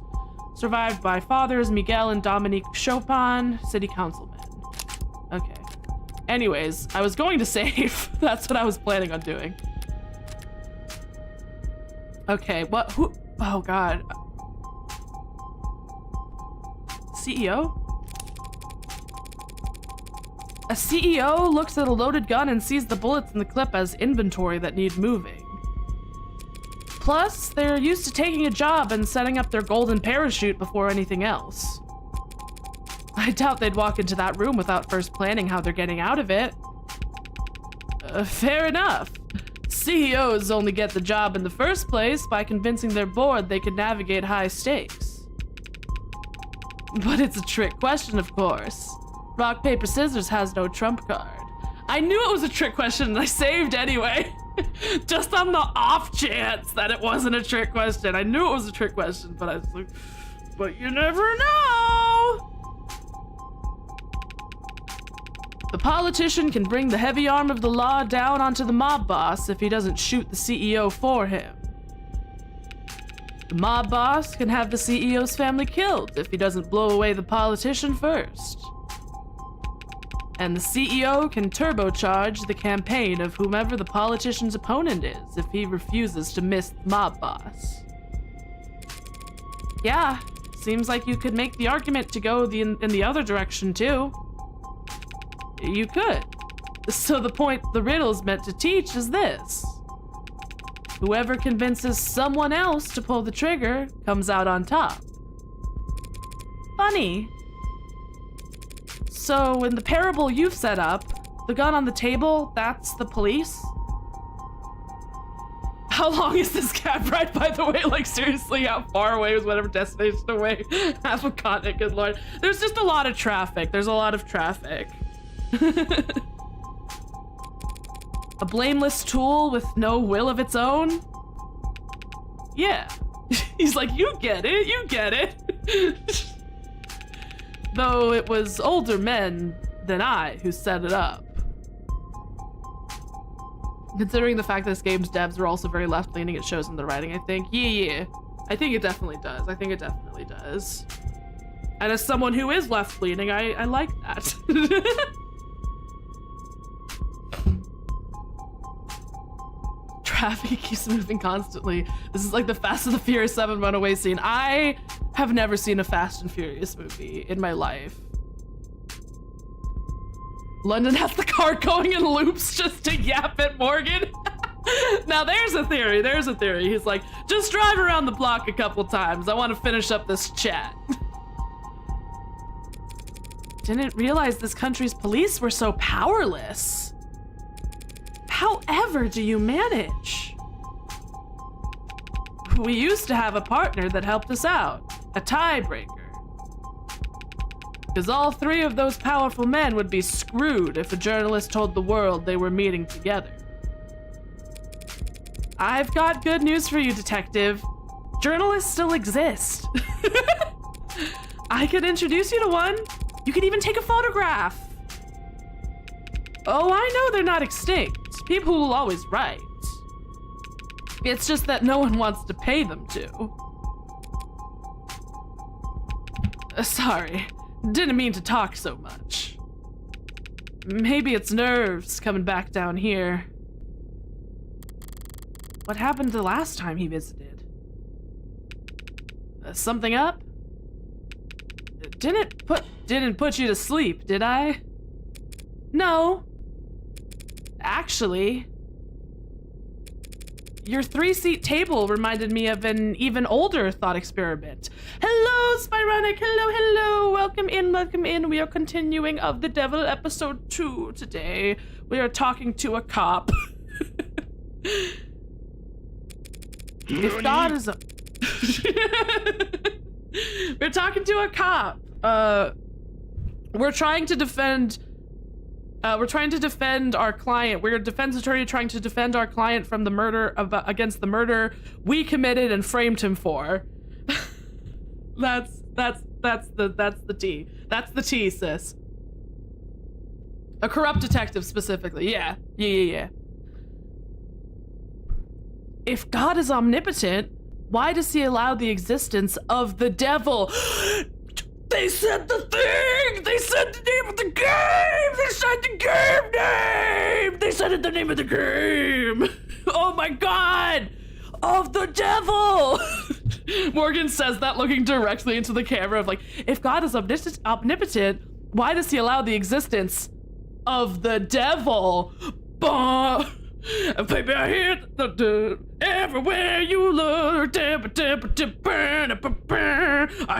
survived by fathers Miguel and Dominique Chopin, city councilman. Okay. Anyways, I was going to save. That's what I was planning on doing. Okay, what, who, oh god. CEO? A CEO looks at a loaded gun and sees the bullets in the clip as inventory that need moving. Plus, they're used to taking a job and setting up their golden parachute before anything else. I doubt they'd walk into that room without first planning how they're getting out of it. Fair enough. CEOs only get the job in the first place by convincing their board they can navigate high stakes. But it's a trick question, of course. Rock, paper, scissors has no trump card. I knew it was a trick question and I saved anyway. Just on the off chance that it wasn't a trick question. I knew it was a trick question, but I was like, but you never know. The politician can bring the heavy arm of the law down onto the mob boss if he doesn't shoot the CEO for him. The mob boss can have the CEO's family killed if he doesn't blow away the politician first. And the CEO can turbocharge the campaign of whomever the politician's opponent is if he refuses to miss the mob boss. Yeah, seems like you could make the argument to go in the other direction too. You could. So the point the riddle's meant to teach is this. Whoever convinces someone else to pull the trigger comes out on top. Funny. So in the parable you've set up, the gun on the table, that's the police? How long is this cab ride, by the way? Like, seriously, how far away is whatever destination away? Half a continent, good lord. There's just a lot of traffic. There's a lot of traffic. A blameless tool with no will of its own? Yeah. He's like, you get it, you get it. Though it was older men than I who set it up. Considering the fact that this game's devs were also very left-leaning, it shows in the writing, I think. Yeah. I think it definitely does. I think it definitely does. And as someone who is left-leaning, I like that. Traffic keeps moving constantly. This is like the Fast and the Furious 7 runaway scene. I have never seen a Fast and Furious movie in my life. London has the car going in loops just to yap at Morgan. Now there's a theory, there's a theory. He's like, just drive around the block a couple times. I want to finish up this chat. Didn't realize this country's police were so powerless. However do you manage? We used to have a partner that helped us out, a tiebreaker. Because all three of those powerful men would be screwed if a journalist told the world they were meeting together. I've got good news for you, detective. Journalists still exist. I could introduce you to one. You can even take a photograph. Oh, I know they're not extinct. People will always write. It's just that no one wants to pay them to. Sorry. Didn't mean to talk so much. Maybe it's nerves coming back down here. What happened the last time he visited? Something up? Didn't put you to sleep, did I? No. Actually, your 3-seat table reminded me of an even older thought experiment. Hello, Spironic. Hello. Welcome in. We are continuing of The Devil episode 2 today. We are talking to a cop. If God is a... We're talking to a cop. We're trying to defend our client. We're a defense attorney trying to defend our client from the murder against the murder we committed and framed him for. That's the T. That's the T, sis. A corrupt detective specifically. Yeah. If God is omnipotent, why does he allow the existence of the devil? They said the thing! They said the name of the game! They said the game name! They said it the name of the game! Oh my god! Of the devil! Morgan says that looking directly into the camera of like, if God is omnipotent, why does he allow the existence of the devil? Bah! Baby, I hear the everywhere you look. I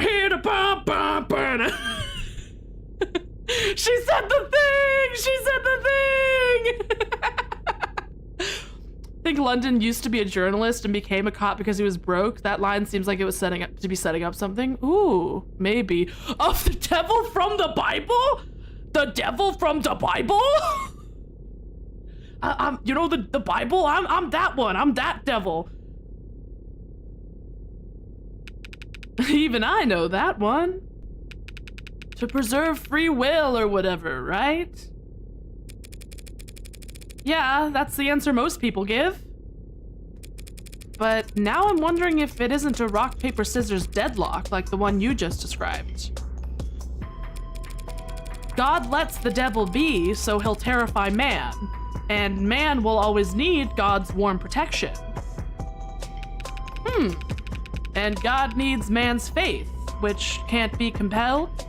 hear the burn. She said the thing. I think London used to be a journalist and became a cop because he was broke. That line seems like it was setting up something. Ooh, maybe. Of the devil from the Bible? The devil from the Bible? You know the Bible? I'm that one. I'm that devil. Even I know that one. To preserve free will or whatever, right? Yeah, that's the answer most people give. But now I'm wondering if it isn't a rock, paper, scissors deadlock like the one you just described. God lets the devil be so he'll terrify man. And man will always need God's warm protection. And God needs man's faith, which can't be compelled.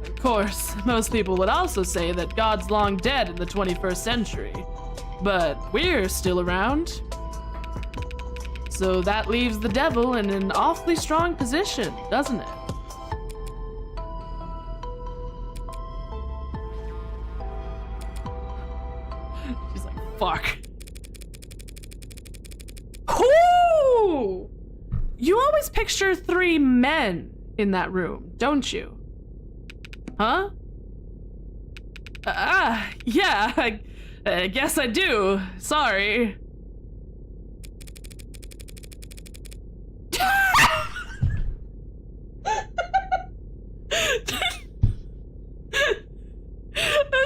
Of course, most people would also say that God's long dead in the 21st century. but we're still around. So that leaves the devil in an awfully strong position, doesn't it? She's like, fuck. Ooh! You always picture 3 men in that room, don't you? Huh? Yeah, I guess I do. Sorry.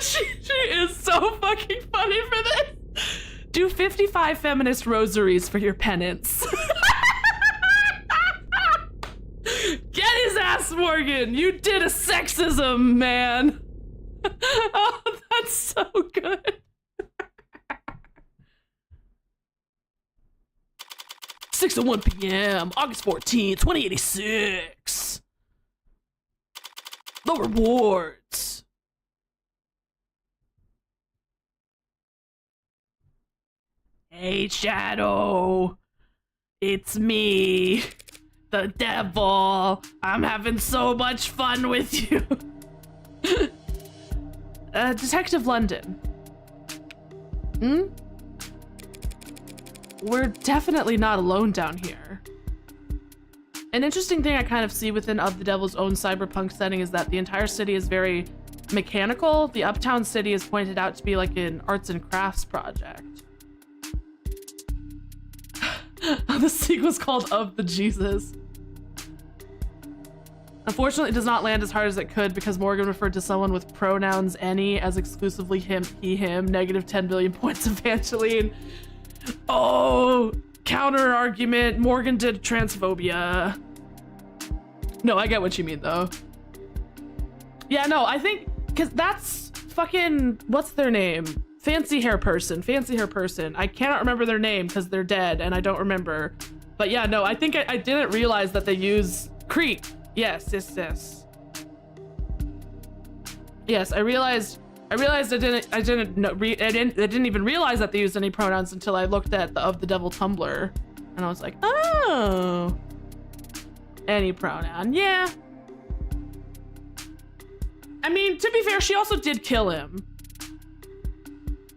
She is so fucking funny for this. Do 55 feminist rosaries for your penance. Get his ass, Morgan. You did a sexism, man. Oh, that's so good. 6:01 p.m. August 14th, 2086. The rewards. Hey, Shadow. It's me, the devil. I'm having so much fun with you. Detective London. We're definitely not alone down here. An interesting thing I kind of see within Of the Devil's own cyberpunk setting is that the entire city is very mechanical. The Uptown City is pointed out to be like an arts and crafts project. The sequel's called Of the Jesus. Unfortunately, it does not land as hard as it could because Morgan referred to someone with pronouns any as exclusively him, he, him, negative 10 billion points Evangeline. Oh, counter argument. Morgan did transphobia. No, I get what you mean though. Yeah, no, I think because that's fucking, what's their name? Fancy hair person. I cannot remember their name because they're dead and I don't remember. But yeah, no, I think I didn't realize that they use Creek. Yes. Yes, I realized I didn't even realize that they used any pronouns until I looked at the Of the Devil Tumblr, and I was like, oh, any pronoun, yeah. I mean, to be fair, she also did kill him.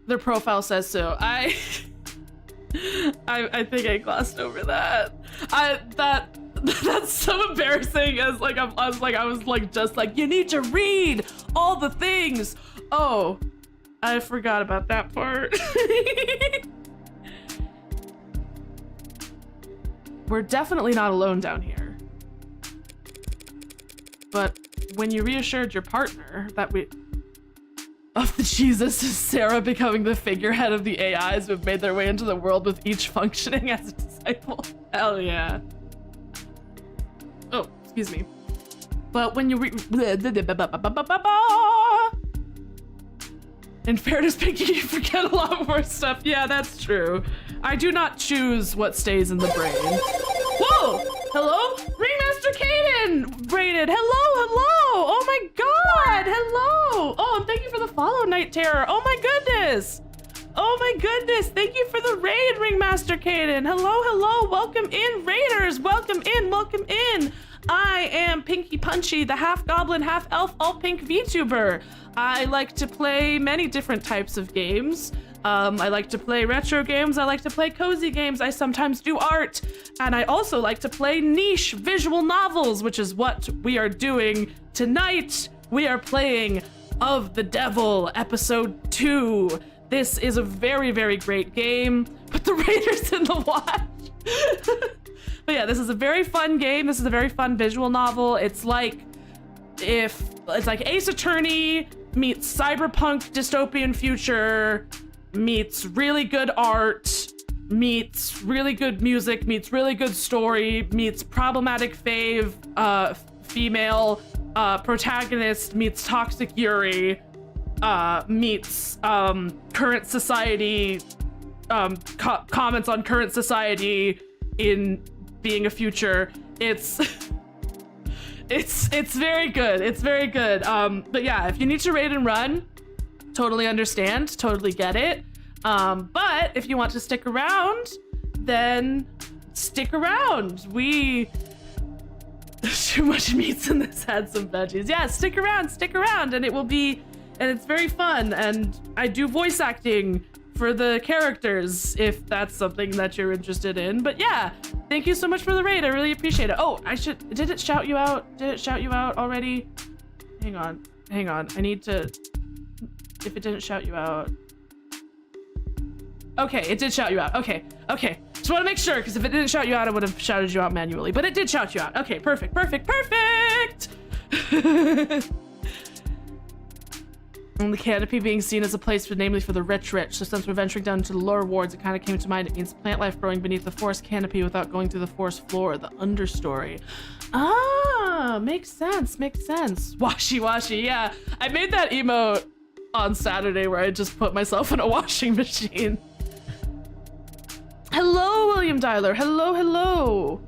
Their profile says so. I think I glossed over that. That's so embarrassing. As like I was just like, you need to read all the things. Oh, I forgot about that part. We're definitely not alone down here. But when you reassured your partner that Of the Jesus is Sarah becoming the figurehead of the AIs who have made their way into the world with each functioning as a disciple. Hell yeah. Oh, excuse me. But when you in fairness, Pinky, you forget a lot more stuff. Yeah, that's true. I do not choose what stays in the brain. Whoa! Hello? Ringmaster Kaden! Braided. Hello! Oh my god! Hello! Oh, and thank you for the follow, Night Terror. Oh my goodness! Thank you for the raid, Ringmaster Kaden. Hello! Welcome in, raiders! Welcome in! I am Pinky Punchy, the half-goblin, half-elf, all-pink VTuber. I like to play many different types of games. I like to play retro games, I like to play cozy games, I sometimes do art, and I also like to play niche visual novels, which is what we are doing tonight. We are playing Of the Devil, Episode 2. This is a very, very great game. Put the raiders in the watch. But yeah, this is a very fun game. This is a very fun visual novel. It's like Ace Attorney meets cyberpunk dystopian future, meets really good art, meets really good music, meets really good story, meets problematic female protagonist, meets toxic Yuri, meets current society, comments on current society in being a future. It's very good. It's very good. But yeah, if you need to raid and run, totally understand, totally get it. But if you want to stick around, then stick around. There's too much meats in this, had some veggies. Yeah, stick around, and it's very fun, and I do voice acting for the characters if that's something that you're interested in. But yeah, thank you so much for the raid. I really appreciate it. Oh, did it shout you out? Did it shout you out already? Hang on. I need to, if it didn't shout you out. Okay, it did shout you out. Okay. Just want to make sure, because if it didn't shout you out, I would have shouted you out manually. But it did shout you out. Okay, perfect. And the canopy being seen as a place namely for the rich. So since we're venturing down into the lower wards, it kind of came to mind. It means plant life growing beneath the forest canopy without going through the forest floor, the understory. Ah, makes sense. Washy, yeah. I made that emote on Saturday where I just put myself in a washing machine. Hello, William Dyler. Hello.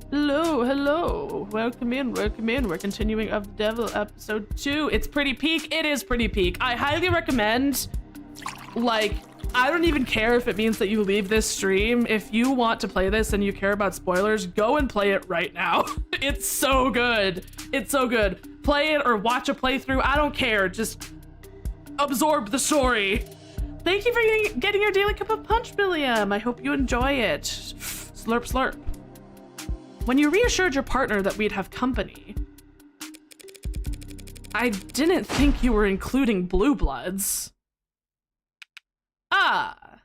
Welcome in. We're continuing of the Devil episode 2. It's pretty peak. It is pretty peak. I highly recommend, like, I don't even care if it means that you leave this stream. If you want to play this and you care about spoilers, go and play it right now. It's so good. Play it or watch a playthrough. I don't care. Just absorb the story. Thank you for getting your daily cup of punch, William. I hope you enjoy it. Slurp. When you reassured your partner that we'd have company, I didn't think you were including blue bloods. Ah.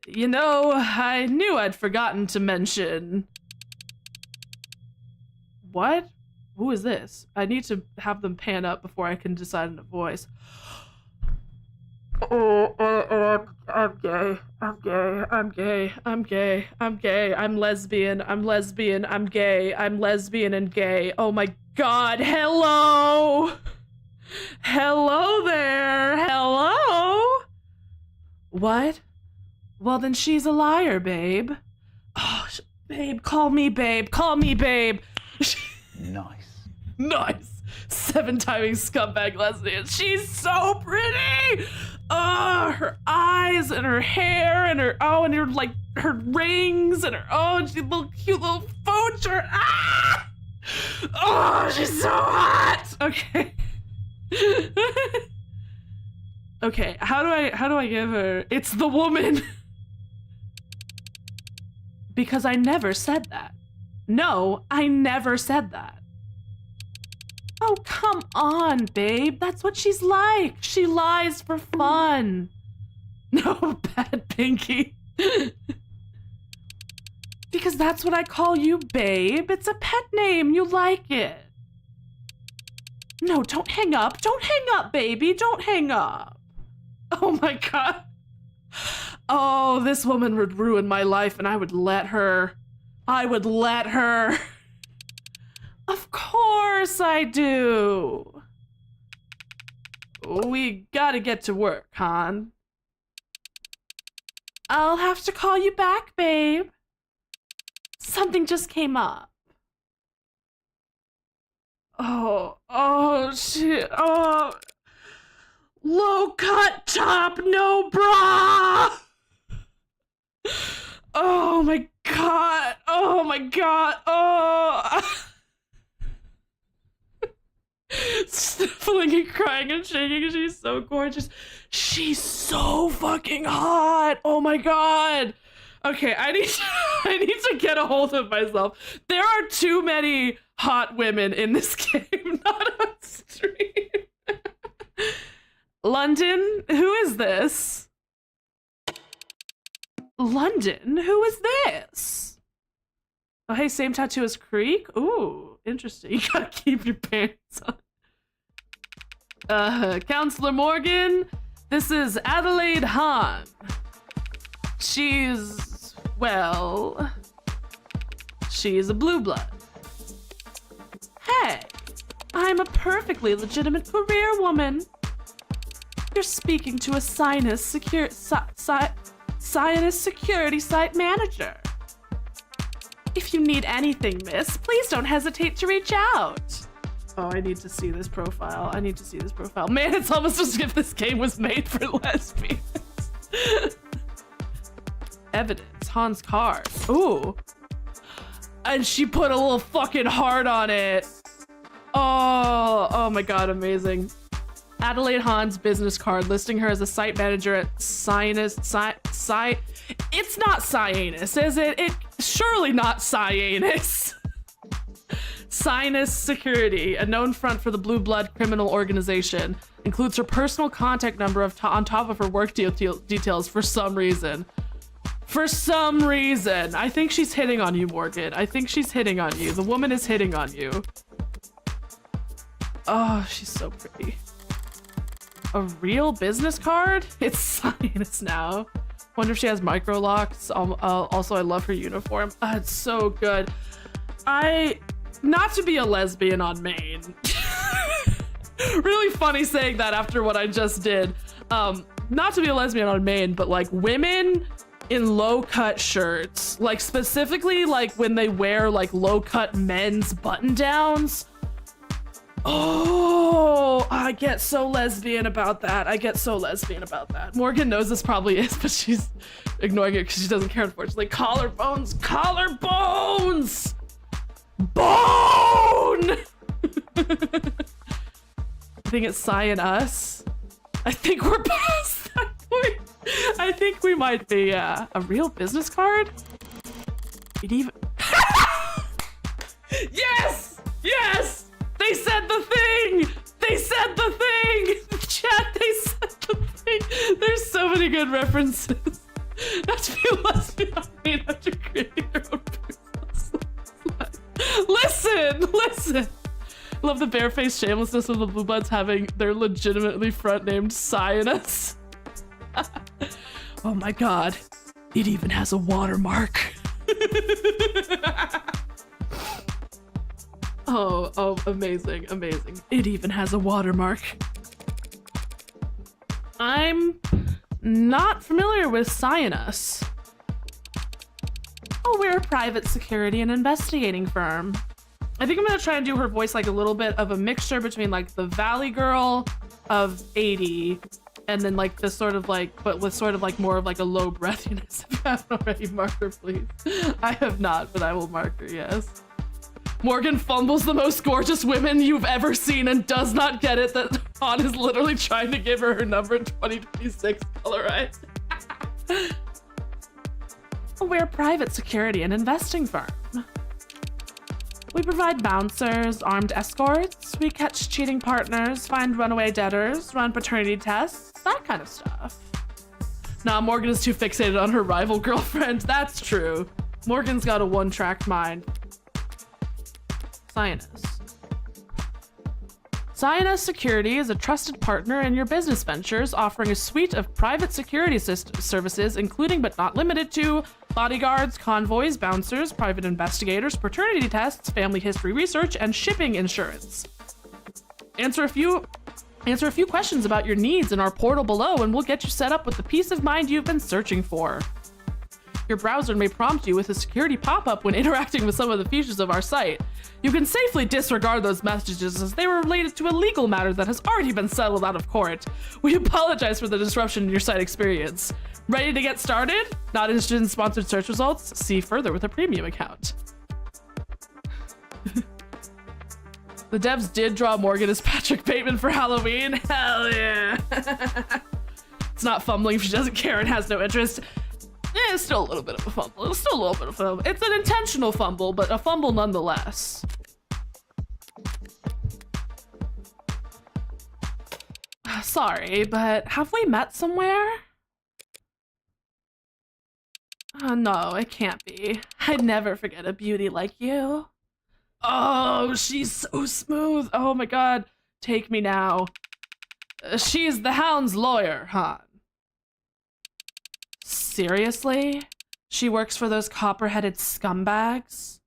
You know, I knew I'd forgotten to mention. What? Who is this? I need to have them pan up before I can decide on a voice. I'm gay. I'm lesbian. I'm gay. I'm lesbian and gay. Oh my god. Hello there. Hello? What? Well, then she's a liar, babe. Oh, babe, call me babe. Nice. 7-timing scumbag lesbian. She's so pretty. Oh, her eyes and her hair and her like her rings and her and she cute little phone shirt. Ah! Oh, she's so hot. Okay. Okay, how do I give her? It's the woman. Because I never said that. No, I never said that. Oh, come on, babe. That's what she's like. She lies for fun. No, bad Pinky. Because that's what I call you, babe. It's a pet name. You like it. No, don't hang up. Don't hang up, baby. Don't hang up. Oh my god. Oh, this woman would ruin my life and I would let her. Of course I do. We gotta get to work, hon. I'll have to call you back, babe. Something just came up. Oh, shit. Oh. Low cut top, no bra. Oh my god. Oh. Sniffling and crying and shaking. She's so gorgeous. She's so fucking hot. Oh my god. Okay, I need to get a hold of myself. There are too many hot women in this game, not on stream. London, who is this? London, who is this? Oh, hey, same tattoo as Creek? Ooh, interesting. You gotta keep your pants on. Counselor Morgan, this is Adelaide Hahn. She's a blue blood. Hey, I'm a perfectly legitimate career woman. You're speaking to a Sinus security site manager. If you need anything, miss, please don't hesitate to reach out. Oh, I need to see this profile. Man, it's almost as if this game was made for lesbians. Evidence. Han's card. Ooh. And she put a little fucking heart on it. Oh my god, amazing. Adelaide Hahn's business card listing her as a site manager at It's not Cyanus, is it? Surely not Cyanus. Cyanus Security, a known front for the Blue Blood criminal organization, includes her personal contact number on top of her work details for some reason. For some reason. I think she's hitting on you, Morgan. I think she's hitting on you. The woman is hitting on you. Oh, she's so pretty. A real business card? It's Cyanus now. Wonder if she has micro locks. Also, I love her uniform. It's so good. Not to be a lesbian on Maine. Really funny saying that after what I just did. Not to be a lesbian on Maine, but like women in low-cut shirts, like specifically like when they wear like low-cut men's button-downs. Oh, I get so lesbian about that. Morgan knows this probably is, but she's ignoring it because she doesn't care, unfortunately. Collarbones! Bone! I think it's Cyan us. I think we're past that point. I think we might be, a real business card? It even... Yes! Yes! They said the thing! Chat, they said the thing! There's so many good references. Not to be a lesbian, I mean, after creating their own business. Listen! Love the barefaced shamelessness of the Blue Bloods having their legitimately front named Cyanus. Oh my god. It even has a watermark. Oh, amazing. It even has a watermark. I'm not familiar with Cyanus. Oh, we're a private security and investigating firm. I think I'm gonna try and do her voice like a little bit of a mixture between like the Valley Girl of 80 and then like this sort of like, but with sort of like more of like a low breathiness. If you haven't already, mark her, please. I have not, but I will mark her, yes. Morgan fumbles the most gorgeous women you've ever seen and does not get it that Han is literally trying to give her her number in 2026 colorized. We're a private security and investing firm. We provide bouncers, armed escorts, we catch cheating partners, find runaway debtors, run paternity tests, that kind of stuff. Nah, Morgan is too fixated on her rival girlfriend. That's true. Morgan's got a one-track mind. Cyanus Security is a trusted partner in your business ventures, offering a suite of private security services, including but not limited to bodyguards, convoys, bouncers, private investigators, paternity tests, family history research, and shipping insurance. Answer a few questions about your needs in our portal below, and we'll get you set up with the peace of mind you've been searching for. Your browser may prompt you with a security pop-up when interacting with some of the features of our site. You can safely disregard those messages as they were related to a legal matter that has already been settled out of court. We apologize for the disruption in your site experience. Ready to get started? Not interested in sponsored search results? See further with a premium account. The devs did draw Morgan as Patrick Bateman for Halloween. Hell yeah. It's not fumbling if she doesn't care and has no interest. It's still a little bit of a fumble. It's still a little bit of a fumble. It's an intentional fumble, but a fumble nonetheless. Sorry, but have we met somewhere? Oh, no, it can't be. I'd never forget a beauty like you. Oh, she's so smooth. Oh my god. Take me now. She's the Hound's lawyer, Han. Seriously? She works for those copper-headed scumbags?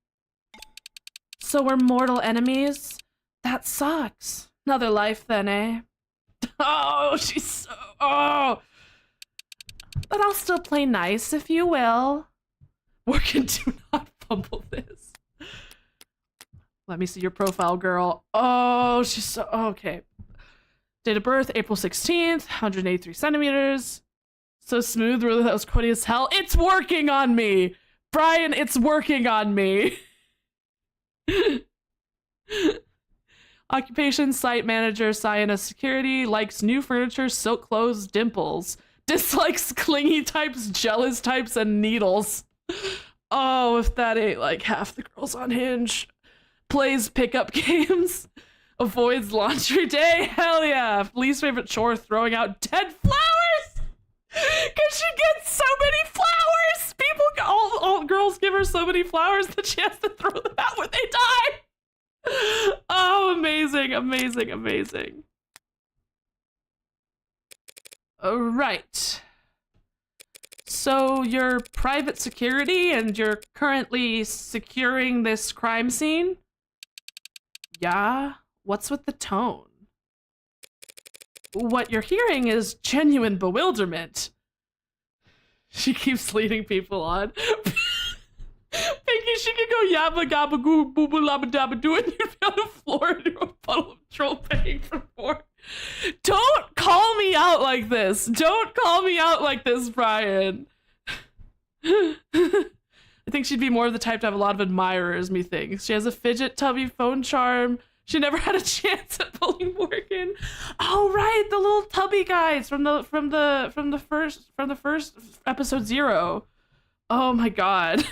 So we're mortal enemies? That sucks. Another life then, eh? Oh, she's so... Oh! But I'll still play nice, if you will. Morgan, do not fumble this. Let me see your profile, girl. Oh, she's so... Okay. Date of birth, April 16th, 183 centimeters. So smooth, really, that was quitty as hell. It's working on me! Brian, it's working on me! Occupation, site manager, Sienna security, likes new furniture, silk clothes, dimples. Dislikes clingy types, jealous types, and needles. Oh, if that ain't like half the girls on Hinge. Plays pickup games. Avoids laundry day. Hell yeah. Least favorite chore, throwing out dead flowers. Cause she gets so many flowers. All girls give her so many flowers that she has to throw them out when they die. Oh, amazing, amazing, amazing. All right. So you're private security and you're currently securing this crime scene? Yeah? What's with the tone? What you're hearing is genuine bewilderment. She keeps leading people on. Pinky, she could go yabba gabba goo boo boo labba dabba do it and you'd be on the floor into a puddle of troll paying for more. Don't call me out like this. Don't call me out like this, Brian. I think she'd be more of the type to have a lot of admirers, methinks. She has a fidget tubby phone charm. She never had a chance at pulling Morgan. Oh right, the little tubby guys from the first episode 0. Oh my god.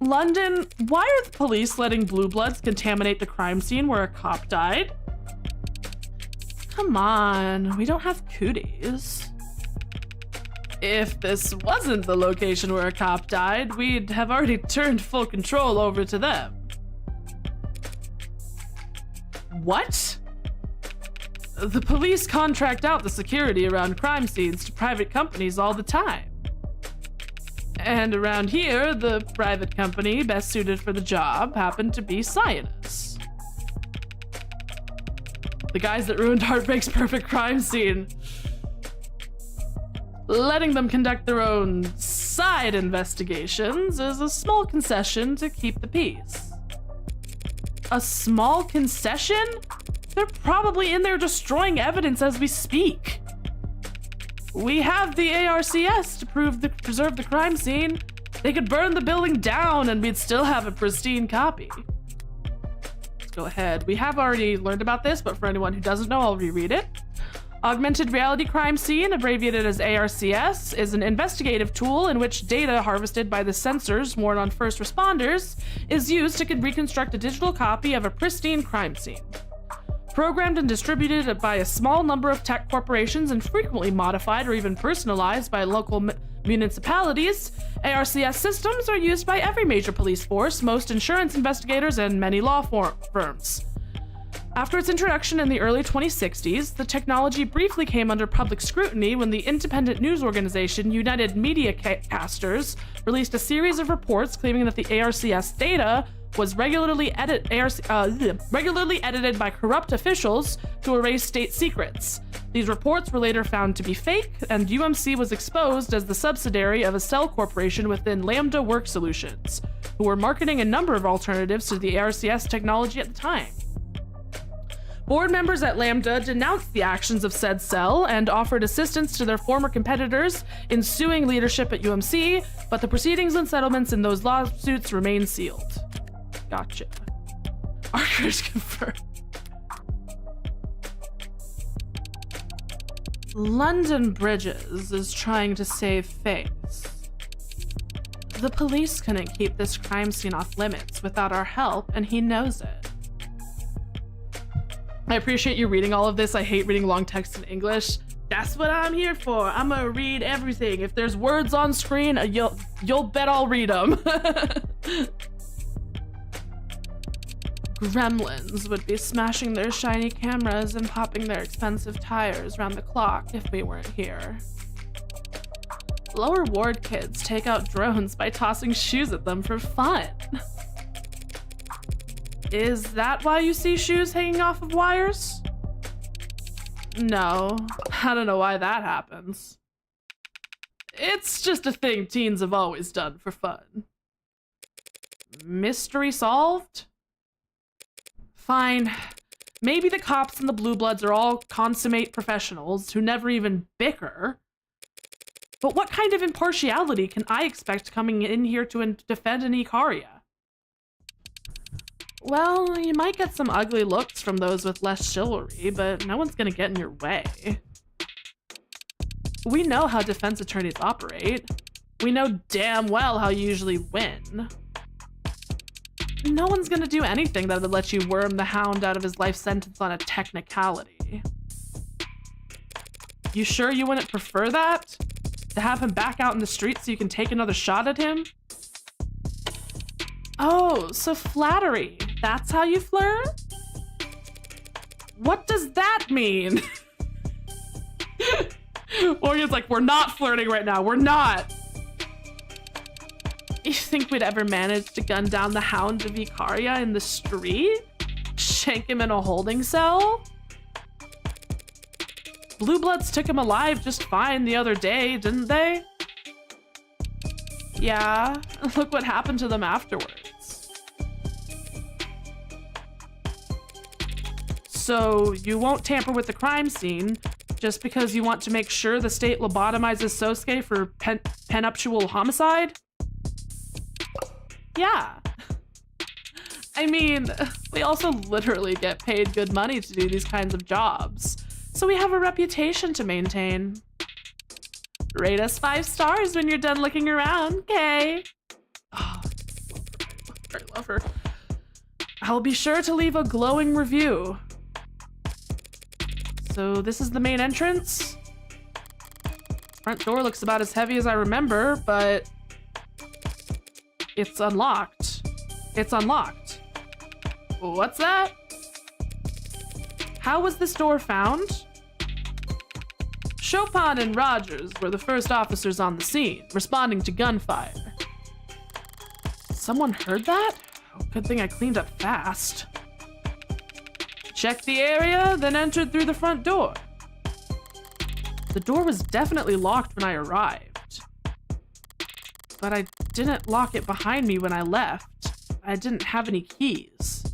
London, why are the police letting blue bloods contaminate the crime scene where a cop died? Come on, we don't have cooties. If this wasn't the location where a cop died, we'd have already turned full control over to them. What? The police contract out the security around crime scenes to private companies all the time. And around here, the private company best suited for the job happened to be Cyanus. The guys that ruined Heartbreak's perfect crime scene. Letting them conduct their own side investigations is a small concession to keep the peace. A small concession? They're probably in there destroying evidence as we speak. We have the ARCS to preserve the crime scene. They could burn the building down and we'd still have a pristine copy. Let's go ahead. We have already learned about this, but for anyone who doesn't know, I'll reread it. Augmented Reality Crime Scene, abbreviated as ARCS, is an investigative tool in which data harvested by the sensors worn on first responders is used to reconstruct a digital copy of a pristine crime scene. Programmed and distributed by a small number of tech corporations and frequently modified or even personalized by local municipalities, ARCS systems are used by every major police force, most insurance investigators, and many law firms. After its introduction in the early 2060s, the technology briefly came under public scrutiny when the independent news organization United Media Casters released a series of reports claiming that the ARCS data was regularly edited by corrupt officials to erase state secrets. These reports were later found to be fake, and UMC was exposed as the subsidiary of a cell corporation within Lambda Work Solutions, who were marketing a number of alternatives to the ARCS technology at the time. Board members at Lambda denounced the actions of said cell and offered assistance to their former competitors in suing leadership at UMC, but the proceedings and settlements in those lawsuits remain sealed. Gotcha. Arkers confirmed. London Bridges is trying to save face. The police couldn't keep this crime scene off limits without our help, and he knows it. I appreciate you reading all of this. I hate reading long text in English. That's what I'm here for. I'm gonna read everything. If there's words on screen, you'll bet I'll read them. Gremlins would be smashing their shiny cameras and popping their expensive tires round the clock if we weren't here. Lower ward kids take out drones by tossing shoes at them for fun. Is that why you see shoes hanging off of wires? No, I don't know why that happens. It's just a thing teens have always done for fun. Mystery solved? Fine. Maybe the cops and the Blue Bloods are all consummate professionals who never even bicker. But what kind of impartiality can I expect coming in here to defend an Icaria? Well, you might get some ugly looks from those with less chivalry, but no one's gonna get in your way. We know how defense attorneys operate. We know damn well how you usually win. No one's gonna do anything that would let you worm the hound out of his life sentence on a technicality. You sure you wouldn't prefer that? To have him back out in the street so you can take another shot at him? Oh, so flattery. That's how you flirt? What does that mean? Morgan's like, we're not flirting right now. We're not. You think we'd ever manage to gun down the hound of Icaria in the street? Shank him in a holding cell? Blue Bloods took him alive just fine the other day, didn't they? Yeah, look what happened to them afterwards. So you won't tamper with the crime scene just because you want to make sure the state lobotomizes Sosuke for penuptial homicide? Yeah. I mean, we also literally get paid good money to do these kinds of jobs. So we have a reputation to maintain. Rate us 5 stars when you're done looking around, okay? Oh, I love her. I'll be sure to leave a glowing review. So this is the main entrance. Front door looks about as heavy as I remember, but it's unlocked. It's unlocked. What's that? How was this door found? Chopin and Rogers were the first officers on the scene, responding to gunfire. Someone heard that? Oh, good thing I cleaned up fast. Checked the area, then entered through the front door. The door was definitely locked when I arrived. But I didn't lock it behind me when I left. I didn't have any keys.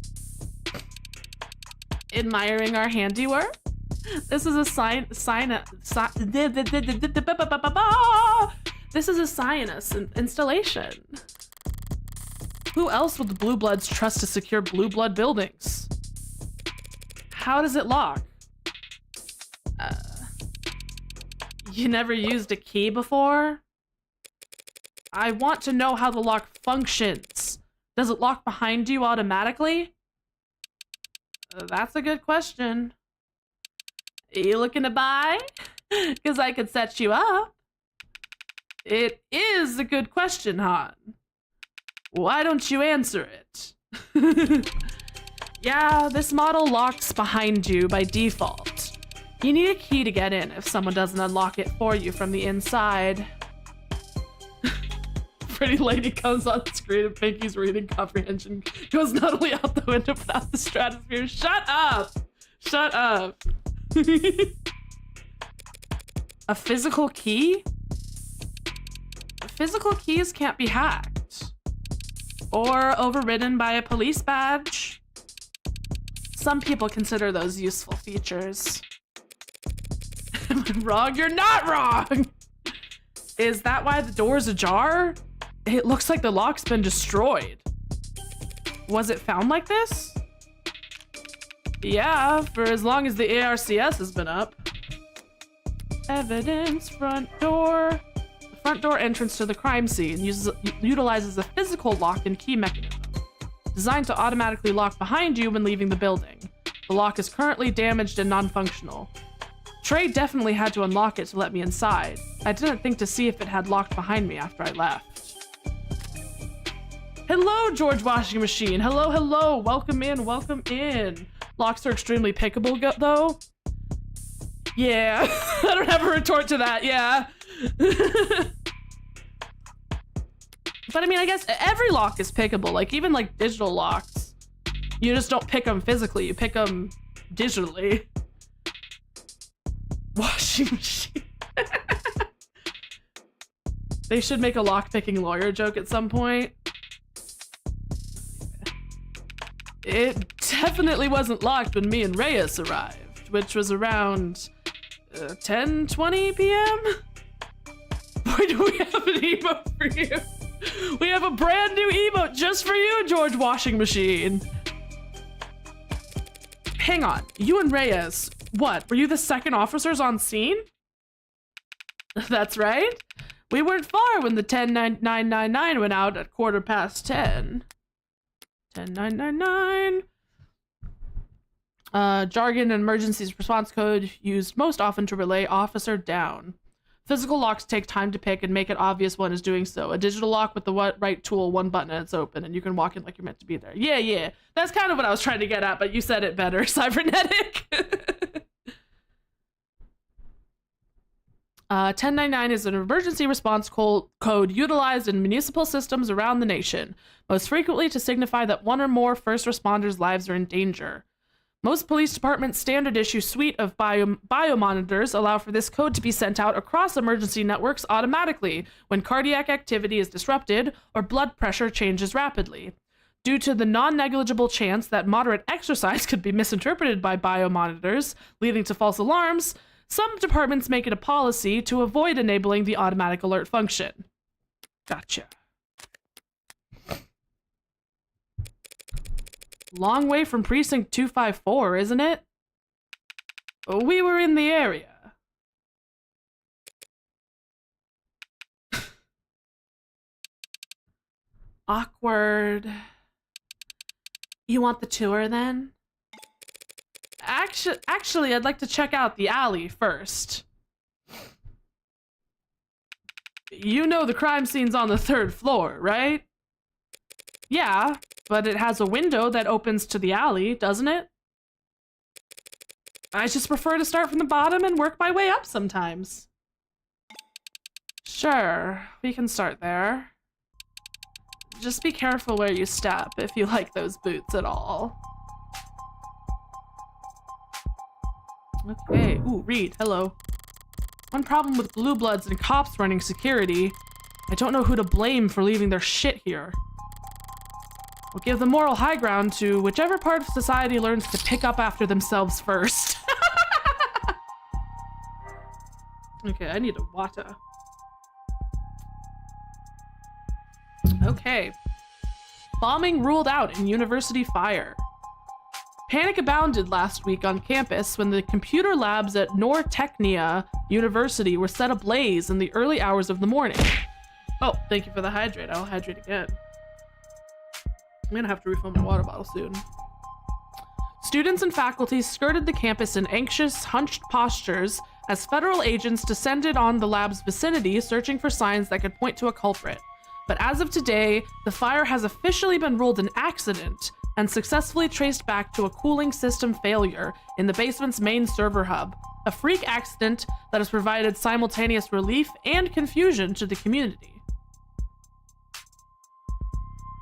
Admiring our handiwork? This is a This is a Sinus installation. Who else would the Blue Bloods trust to secure Blue Blood buildings? How does it lock? You never used a key before? I want to know how the lock functions. Does it lock behind you automatically? That's a good question. Are you looking to buy? Because I could set you up. It is a good question, Han. Why don't you answer it? Yeah, this model locks behind you by default. You need a key to get in if someone doesn't unlock it for you from the inside. Pretty lady comes on screen and Pinky's reading comprehension goes not only out the window but out the stratosphere. Shut up! Shut up. A physical key? Physical keys can't be hacked. Or overridden by a police badge. Some people consider those useful features. Am I wrong? You're not wrong! Is that why the door's ajar? It looks like the lock's been destroyed. Was it found like this? Yeah, for as long as the ARCS has been up. Evidence, front door. The front door entrance to the crime scene utilizes a physical lock and key mechanism, designed to automatically lock behind you when leaving the building. The lock is currently damaged and non-functional. Trey definitely had to unlock it to let me inside. I didn't think to see if it had locked behind me after I left. Hello, George Washing Machine. Hello, hello. Welcome in, welcome in. Locks are extremely pickable, though. Yeah, I don't have a retort to that, yeah. But I mean, I guess every lock is pickable, like even like digital locks. You just don't pick them physically, you pick them digitally. Washing machine. They should make a lock-picking lawyer joke at some point. It definitely wasn't locked when me and Reyes arrived, which was around 10:20 p.m. Boy, do we have an emote for you. We have a brand new emote just for you, George Washing Machine. Hang on, you and Reyes, what, were you the second officers on scene? That's right. We weren't far when the 10-9-9-9-9 went out at 10:15. 10-9-9-9. Jargon and emergencies response code used most often to relay officer down. Physical locks take time to pick and make it obvious one is doing so. A digital lock with the right tool, one button, and it's open, and you can walk in like you're meant to be there. Yeah. That's kind of what I was trying to get at, but you said it better, Cybernetic. 1099 is an emergency response code utilized in municipal systems around the nation, most frequently to signify that one or more first responders' lives are in danger. Most police departments' standard issue suite of biomonitors allow for this code to be sent out across emergency networks automatically when cardiac activity is disrupted or blood pressure changes rapidly. Due to the non-negligible chance that moderate exercise could be misinterpreted by biomonitors, leading to false alarms, some departments make it a policy to avoid enabling the automatic alert function. Gotcha. Long way from precinct 254, isn't it? We were in the area. Awkward. You want the tour then? Actually, I'd like to check out the alley first. You know the crime scene's on the 3rd floor, right? Yeah, but it has a window that opens to the alley, doesn't it? I just prefer to start from the bottom and work my way up sometimes. Sure, we can start there. Just be careful where you step if you like those boots at all. Okay, ooh, Reed, hello. One problem with blue bloods and cops running security. I don't know who to blame for leaving their shit here. We'll give the moral high ground to whichever part of society learns to pick up after themselves first. Okay, I need a water. Okay. Bombing ruled out in university fire. Panic abounded last week on campus when the computer labs at Nortechnia University were set ablaze in the early hours of the morning. Oh, thank you for the hydrate. I'll hydrate again. I'm gonna have to refill my water bottle soon. Students and faculty skirted the campus in anxious, hunched postures as federal agents descended on the lab's vicinity, searching for signs that could point to a culprit. But as of today, the fire has officially been ruled an accident and successfully traced back to a cooling system failure in the basement's main server hub, a freak accident that has provided simultaneous relief and confusion to the community.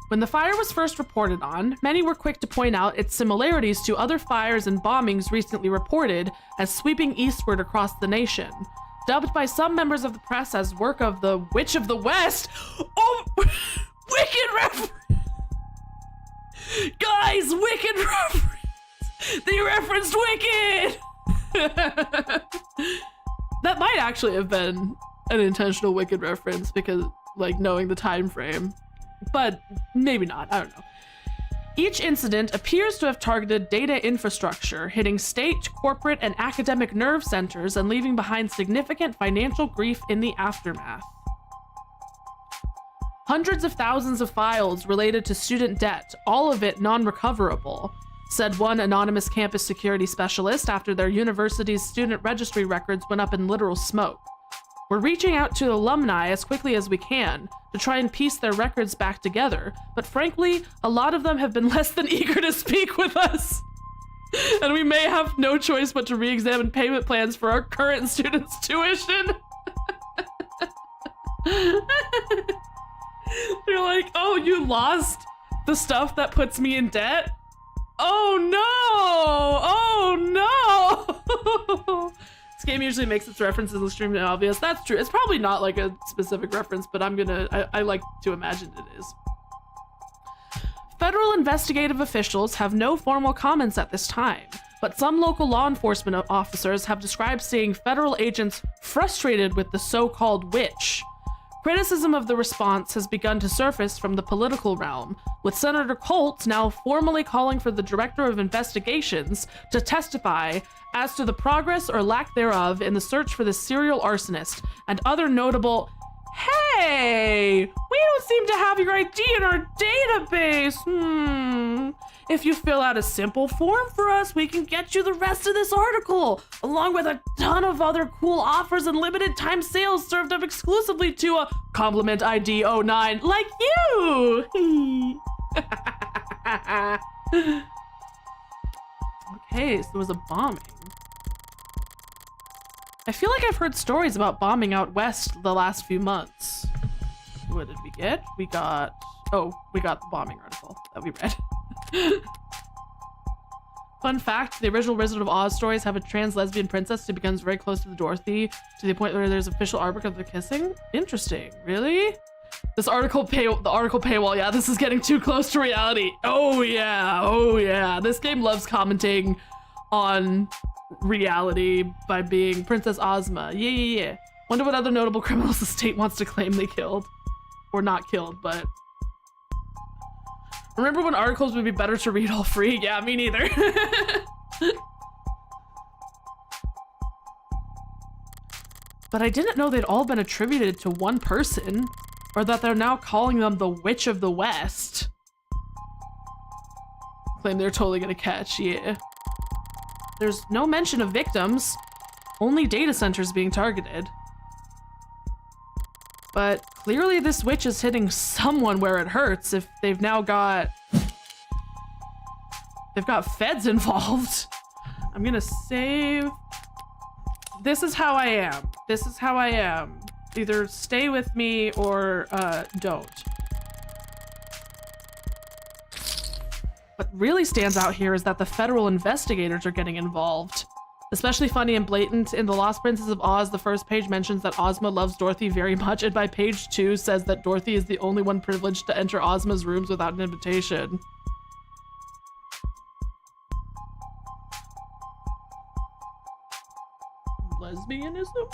When the fire was first reported on, many were quick to point out its similarities to other fires and bombings recently reported as sweeping eastward across the nation. Dubbed by some members of the press as work of the Witch of the West. Oh, wicked reference! Guys, wicked reference! They referenced Wicked! That might actually have been an intentional Wicked reference because, like, knowing the time frame. But maybe not, I don't know. Each incident appears to have targeted data infrastructure, hitting state, corporate, and academic nerve centers and leaving behind significant financial grief in the aftermath. Hundreds of thousands of files related to student debt, all of it non-recoverable, said one anonymous campus security specialist after their university's student registry records went up in literal smoke. We're reaching out to alumni as quickly as we can to try and piece their records back together, but frankly, a lot of them have been less than eager to speak with us. And we may have no choice but to re-examine payment plans for our current students' tuition. They're like, oh, you lost the stuff that puts me in debt? Oh no! Oh no! This game usually makes its references extremely obvious. That's true. It's probably not like a specific reference, but I like to imagine it is. Federal investigative officials have no formal comments at this time, but some local law enforcement officers have described seeing federal agents frustrated with the so-called witch. Criticism of the response has begun to surface from the political realm, with Senator Colt now formally calling for the Director of Investigations to testify as to the progress or lack thereof in the search for the serial arsonist and other notable. Hey, we don't seem to have your ID in our database. If you fill out a simple form for us, we can get you the rest of this article, along with a ton of other cool offers and limited time sales served up exclusively to a Compliment ID 09 like you. Okay, so there was a bombing. I feel like I've heard stories about bombing out west the last few months. What did we get? We got the bombing article that we read. Fun fact, the original Wizard of Oz stories have a trans lesbian princess who becomes very close to the Dorothy to the point where there's official artwork of their kissing. Interesting. Really? The article paywall, yeah, this is getting too close to reality. Oh yeah. This game loves commenting on reality by being Princess Ozma. Yeah. Wonder what other notable criminals the state wants to claim they killed. Or not killed, but... Remember when articles would be better to read all free? Yeah, me neither. But I didn't know they'd all been attributed to one person, or that they're now calling them the Witch of the West. Claim they're totally gonna catch, yeah. There's no mention of victims, only data centers being targeted. But clearly this witch is hitting someone where it hurts if they've now got... They've got feds involved. I'm gonna save... This is how I am. This is how I am. Either stay with me or don't. What really stands out here is that the federal investigators are getting involved. Especially funny and blatant, in The Lost Princess of Oz, the first page mentions that Ozma loves Dorothy very much, and by page 2 says that Dorothy is the only one privileged to enter Ozma's rooms without an invitation. Lesbianism?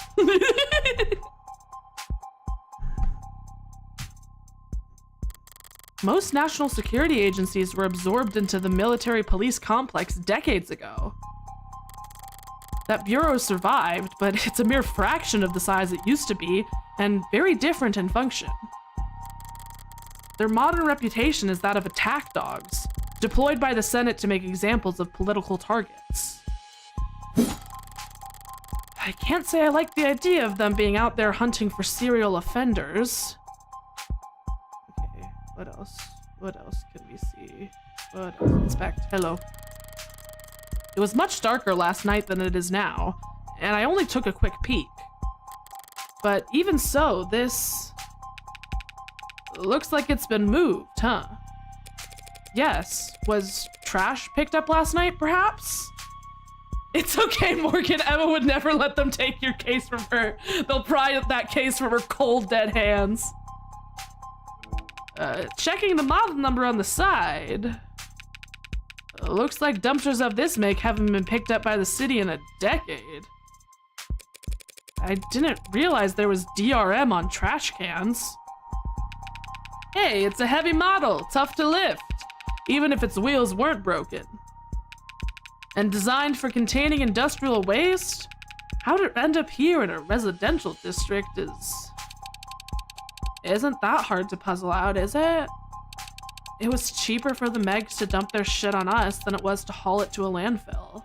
Most national security agencies were absorbed into the military police complex decades ago. That bureau survived, but it's a mere fraction of the size it used to be, and very different in function. Their modern reputation is that of attack dogs, deployed by the Senate to make examples of political targets. I can't say I like the idea of them being out there hunting for serial offenders. Okay, what else? What else can we see? What else? Inspect. Hello. It was much darker last night than it is now, and I only took a quick peek. But even so, this looks like it's been moved, huh? Yes, was trash picked up last night, perhaps? It's okay, Morgan. Emma would never let them take your case from her. They'll pry that case from her cold, dead hands. Checking the model number on the side. Looks like dumpsters of this make haven't been picked up by the city in a decade. I didn't realize there was DRM on trash cans. Hey, it's a heavy model, tough to lift, even if its wheels weren't broken. And designed for containing industrial waste? How'd it end up here in a residential district isn't that hard to puzzle out, is it? It was cheaper for the Megs to dump their shit on us than it was to haul it to a landfill.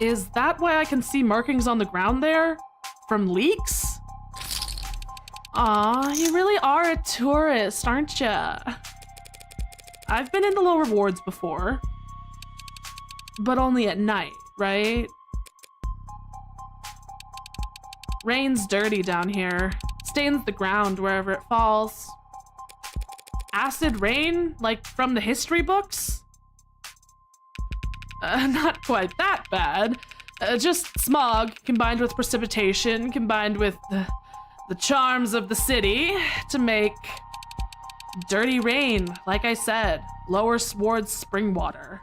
Is that why I can see markings on the ground there? From leaks? Aw, you really are a tourist, aren't ya? I've been in the lower wards before. But only at night, right? Rain's dirty down here. Stains the ground wherever it falls. Acid rain? Like from the history books? Not quite that bad. Just smog combined with precipitation, combined with the charms of the city to make dirty rain, like I said, lower towards spring water.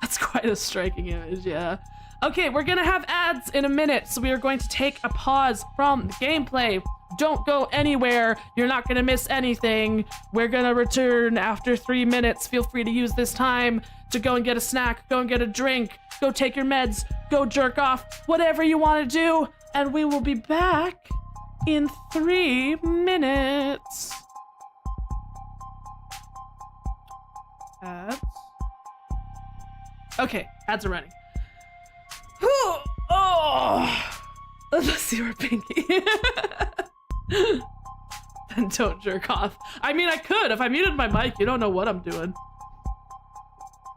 That's quite a striking image, yeah. Okay, we're gonna have ads in a minute, so we are going to take a pause from the gameplay. Don't go anywhere. You're not gonna miss anything. We're gonna return after 3 minutes. Feel free to use this time to go and get a snack, go and get a drink, go take your meds, go jerk off, whatever you want to do, and we will be back in 3 minutes. Ads. Okay, ads are running. Oh, let's see where Pinky. Then don't jerk off. I mean, I could if I muted my mic. You don't know what I'm doing.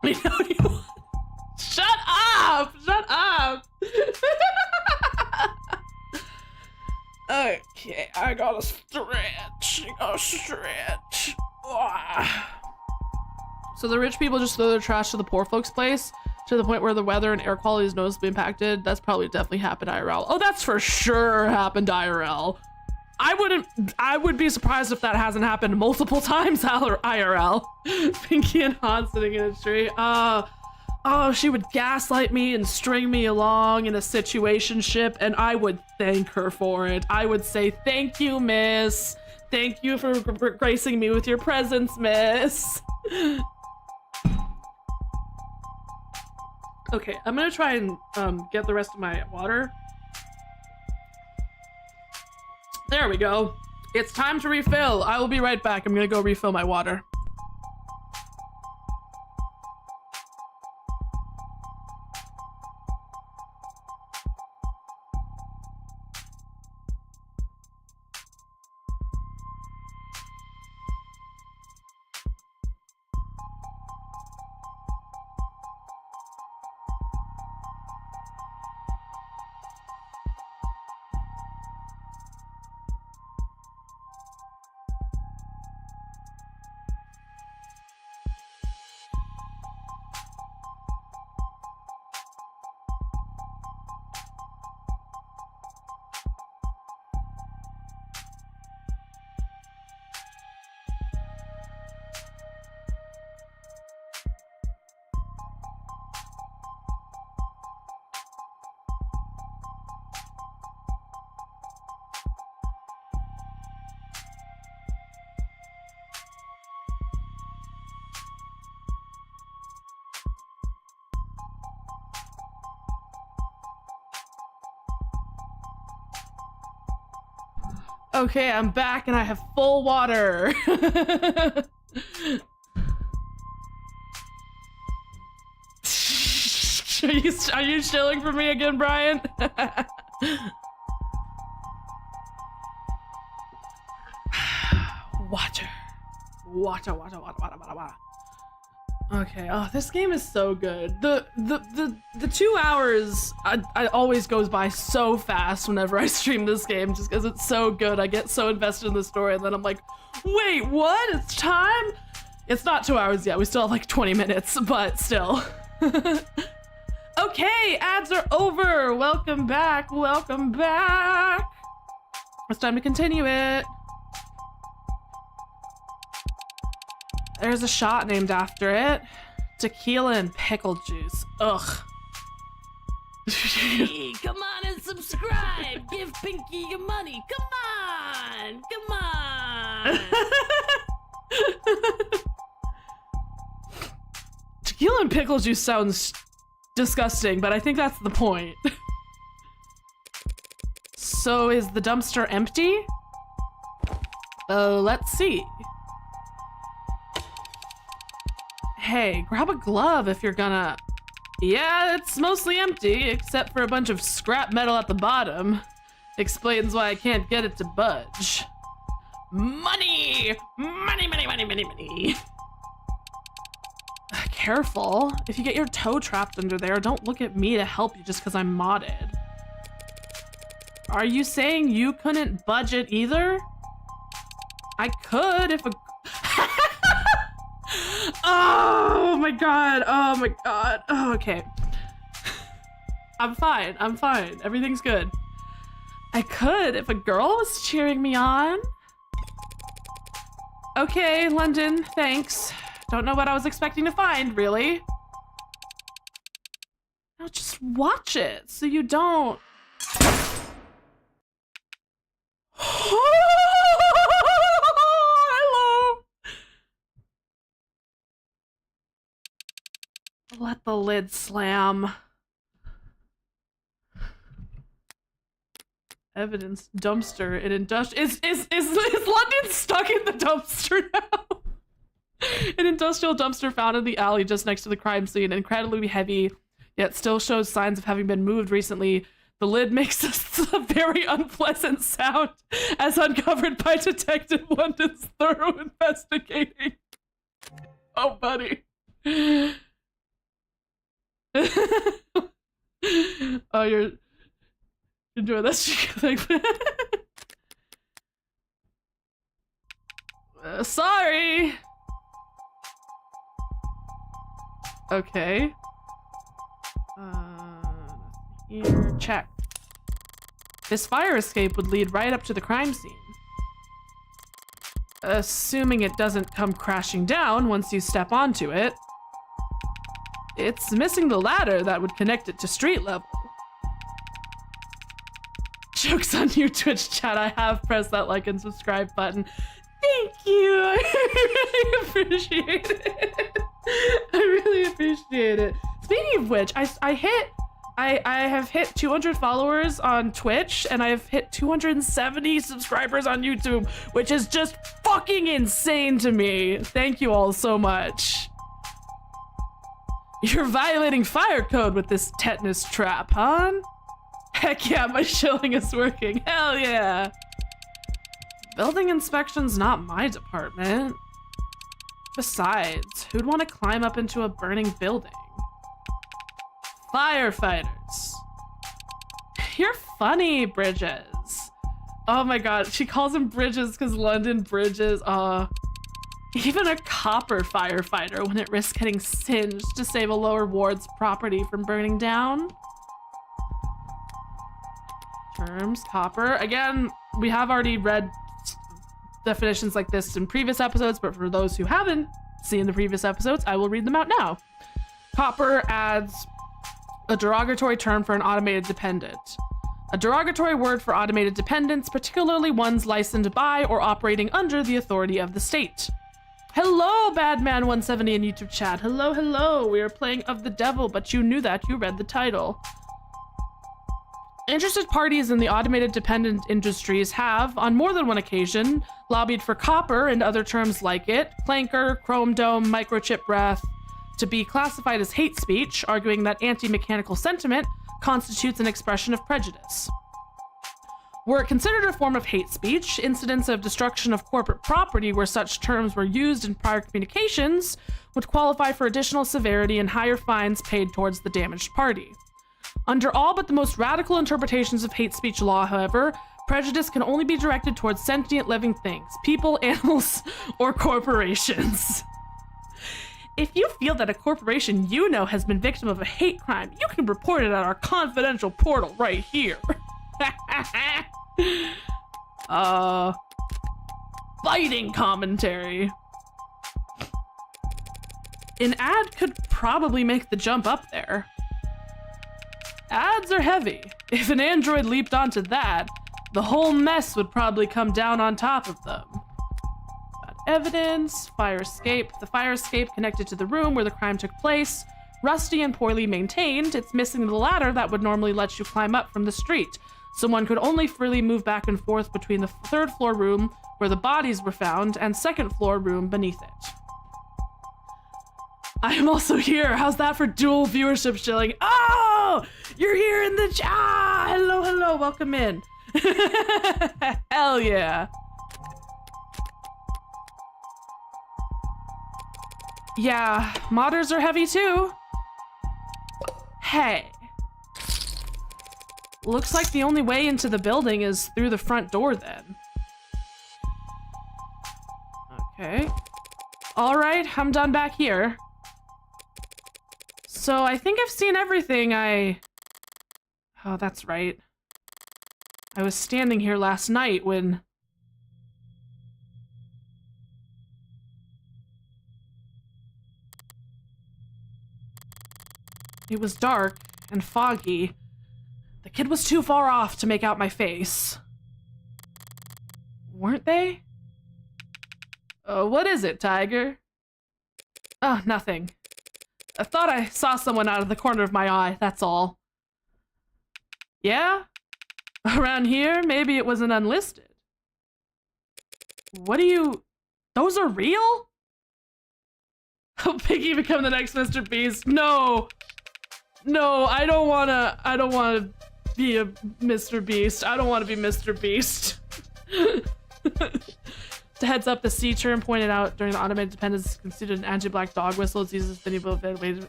You know what you want? Shut up! Shut up! Okay, I gotta stretch. So the rich people just throw their trash to the poor folks' place to the point where the weather and air quality is noticeably impacted. That's probably definitely happened IRL. Oh, that's for sure happened IRL. I would be surprised if that hasn't happened multiple times IRL. Pinky and Han sitting in a tree. Oh, she would gaslight me and string me along in a situationship, and I would thank her for it. I would say, thank you, miss. Thank you for gracing me with your presence, miss. Okay, I'm gonna try and get the rest of my water. There we go. It's time to refill. I will be right back. I'm gonna go refill my water. Okay, I'm back and I have full water. Are you shilling for me again, Brian? Water. Water, water, water, water, water, water. Okay, oh, this game is so good. The 2 hours I always goes by so fast whenever I stream this game, just because it's so good. I get so invested in the story, and then I'm like, wait, what? It's time? It's not 2 hours yet. We still have like 20 minutes, but still. Okay, ads are over. Welcome back. Welcome back. It's time to continue it. There's a shot named after it. Tequila and pickle juice. Ugh. Hey, come on and subscribe. Give Pinky your money. Come on. Come on. Tequila and pickle juice sounds disgusting, but I think that's the point. So is the dumpster empty? Let's see. Hey, grab a glove if you're gonna... Yeah, it's mostly empty, except for a bunch of scrap metal at the bottom. Explains why I can't get it to budge. Money! Money, money, money, money, money. Careful. If you get your toe trapped under there, don't look at me to help you just because I'm modded. Are you saying you couldn't budge it either? I could if a... Oh my god, oh my god. Oh, okay. I'm fine, everything's good. I could if a girl was cheering me on. Okay, London, thanks. Don't know what I was expecting to find, really. Now just watch it so you don't. Hello. Let the lid slam. Evidence dumpster in industrial. Is London stuck in the dumpster now? An industrial dumpster found in the alley just next to the crime scene, incredibly heavy, yet still shows signs of having been moved recently. The lid makes a very unpleasant sound as uncovered by Detective London's thorough investigating. Oh, buddy. Oh, you're enjoy that thing. Sorry. Okay. Here, check. This fire escape would lead right up to the crime scene. Assuming it doesn't come crashing down once you step onto it. It's missing the ladder that would connect it to street level. Jokes on you, Twitch chat. I have pressed that like and subscribe button. Thank you. I really appreciate it. I really appreciate it. Speaking of which, I have hit 200 followers on Twitch, and I've hit 270 subscribers on YouTube, which is just fucking insane to me. Thank you all so much. You're violating fire code with this tetanus trap, huh? Heck yeah, my shilling is working. Hell yeah. Building inspection's not my department. Besides, who'd want to climb up into a burning building? Firefighters. You're funny, Bridges. Oh my god, she calls him Bridges because London Bridges. Even a copper firefighter wouldn't at risk getting singed to save a lower ward's property from burning down. Terms, copper. Again, we have already read definitions like this in previous episodes, but for those who haven't seen the previous episodes, I will read them out now. Copper adds a derogatory term for an automated dependent. A derogatory word for automated dependents, particularly ones licensed by or operating under the authority of the state. Hello, Badman170 in YouTube chat. Hello, hello. We are playing Of the Devil, but you knew that. You read the title. Interested parties in the automated dependent industries have, on more than one occasion, lobbied for copper and other terms like it, clanker, chrome dome, microchip breath, to be classified as hate speech, arguing that anti-mechanical sentiment constitutes an expression of prejudice. Were it considered a form of hate speech, incidents of destruction of corporate property where such terms were used in prior communications would qualify for additional severity and higher fines paid towards the damaged party. Under all but the most radical interpretations of hate speech law, however, prejudice can only be directed towards sentient living things, people, animals, or corporations. If you feel that a corporation you know has been victim of a hate crime, you can report it at our confidential portal right here. Biting commentary. An ad could probably make the jump up there. Ads are heavy. If an android leaped onto that, the whole mess would probably come down on top of them. Got evidence, fire escape. The fire escape connected to the room where the crime took place. Rusty and poorly maintained, it's missing the ladder that would normally let you climb up from the street. So one could only freely move back and forth between the third floor room where the bodies were found and second floor room beneath it. I am also here. How's that for dual viewership shilling? Oh, you're here in the chat. Hello, hello. Welcome in. Hell yeah. Yeah, modders are heavy too. Hey. Looks like the only way into the building is through the front door then. Okay. All right, I'm done back here. So I think I've seen everything Oh, that's right. I was standing here last night when... It was dark and foggy. The kid was too far off to make out my face. Weren't they? What is it, Tiger? Oh, nothing. I thought I saw someone out of the corner of my eye, that's all. Yeah? Around here, maybe it was an unlisted. What do you... Those are real? Oh, Pinky become the next Mr. Beast? No! No, I don't wanna be a Mr. Beast. I don't wanna be Mr. Beast. To heads up, the C term pointed out during the automated dependence is considered an anti-black dog whistle. It's used as many ways.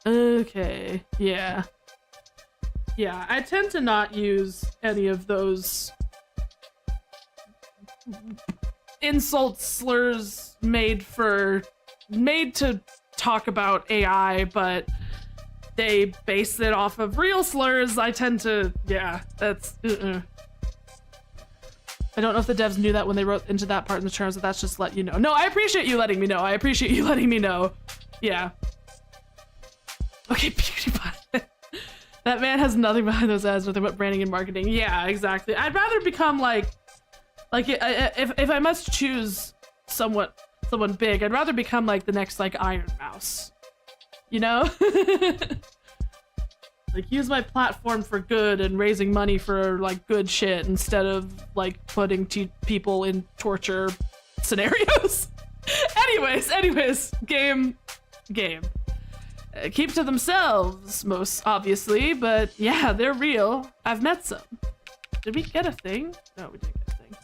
Okay, yeah. Yeah, I tend to not use any of those insult slurs made to talk about AI, but they base it off of real slurs. I tend to, yeah, that's, I don't know if the devs knew that when they wrote into that part in the terms, but that's just let you know. No, I appreciate you letting me know. I appreciate you letting me know. Yeah. Okay, beauty pie. That man has nothing behind those ads, nothing but branding and marketing. Yeah, exactly. I'd rather become like if I must choose someone big, I'd rather become like the next like Iron Mouse. You know? Like, use my platform for good and raising money for, like, good shit instead of, like, putting people in torture scenarios. Anyways, game. Keep to themselves, most obviously, but yeah, they're real. I've met some. Did we get a thing? No, we didn't get a thing.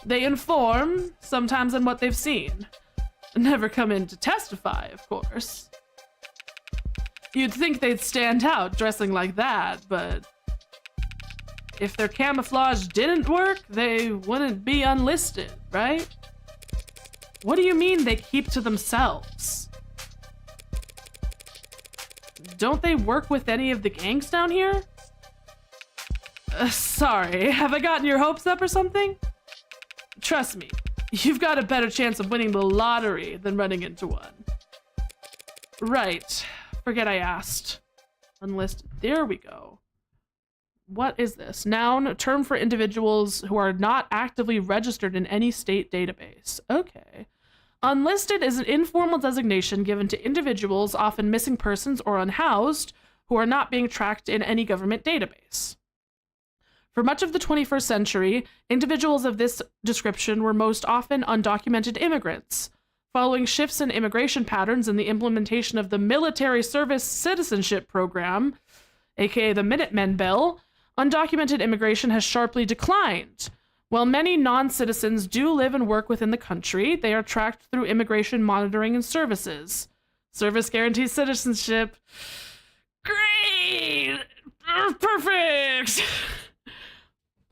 They inform, sometimes on what they've seen. Never come in to testify, of course. You'd think they'd stand out dressing like that, but if their camouflage didn't work, they wouldn't be unlisted, right? What do you mean they keep to themselves? Don't they work with any of the gangs down here? Sorry, have I gotten your hopes up or something? Trust me, you've got a better chance of winning the lottery than running into one. Right. Forget I asked. Unlisted. There we go. What is this? Noun, a term for individuals who are not actively registered in any state database. Okay. Unlisted is an informal designation given to individuals, often missing persons or unhoused, who are not being tracked in any government database. For much of the 21st century, individuals of this description were most often undocumented immigrants. Following shifts in immigration patterns and the implementation of the Military Service Citizenship Program, aka the Minutemen Bill, undocumented immigration has sharply declined. While many non-citizens do live and work within the country, they are tracked through immigration monitoring and services. Service guarantees citizenship. Great! Perfect!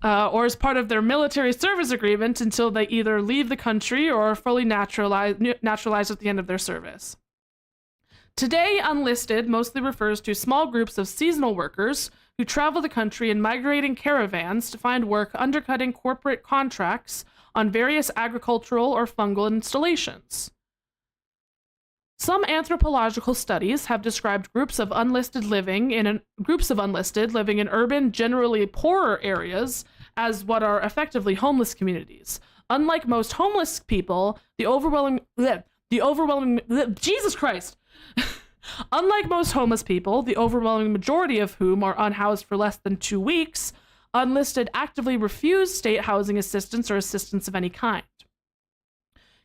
Or as part of their military service agreement until they either leave the country or are fully naturalized at the end of their service. Today, unlisted mostly refers to small groups of seasonal workers who travel the country in migrating caravans to find work undercutting corporate contracts on various agricultural or fungal installations. Some anthropological studies have described groups of unlisted living in urban, generally poorer areas as what are effectively homeless communities. Unlike most homeless people, Unlike most homeless people, the overwhelming majority of whom are unhoused for less than 2 weeks, unlisted actively refuse state housing assistance or assistance of any kind.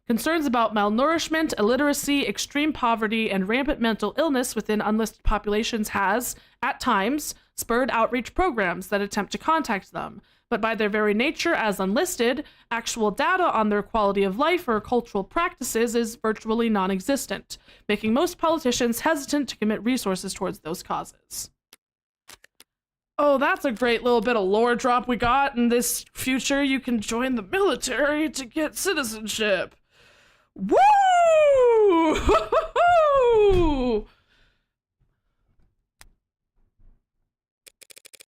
Concerns about malnourishment, illiteracy, extreme poverty, and rampant mental illness within unlisted populations has, at times, spurred outreach programs that attempt to contact them, but by their very nature as unlisted, actual data on their quality of life or cultural practices is virtually non-existent, making most politicians hesitant to commit resources towards those causes. Oh, that's a great little bit of lore drop we got. In this future, you can join the military to get citizenship. Woo!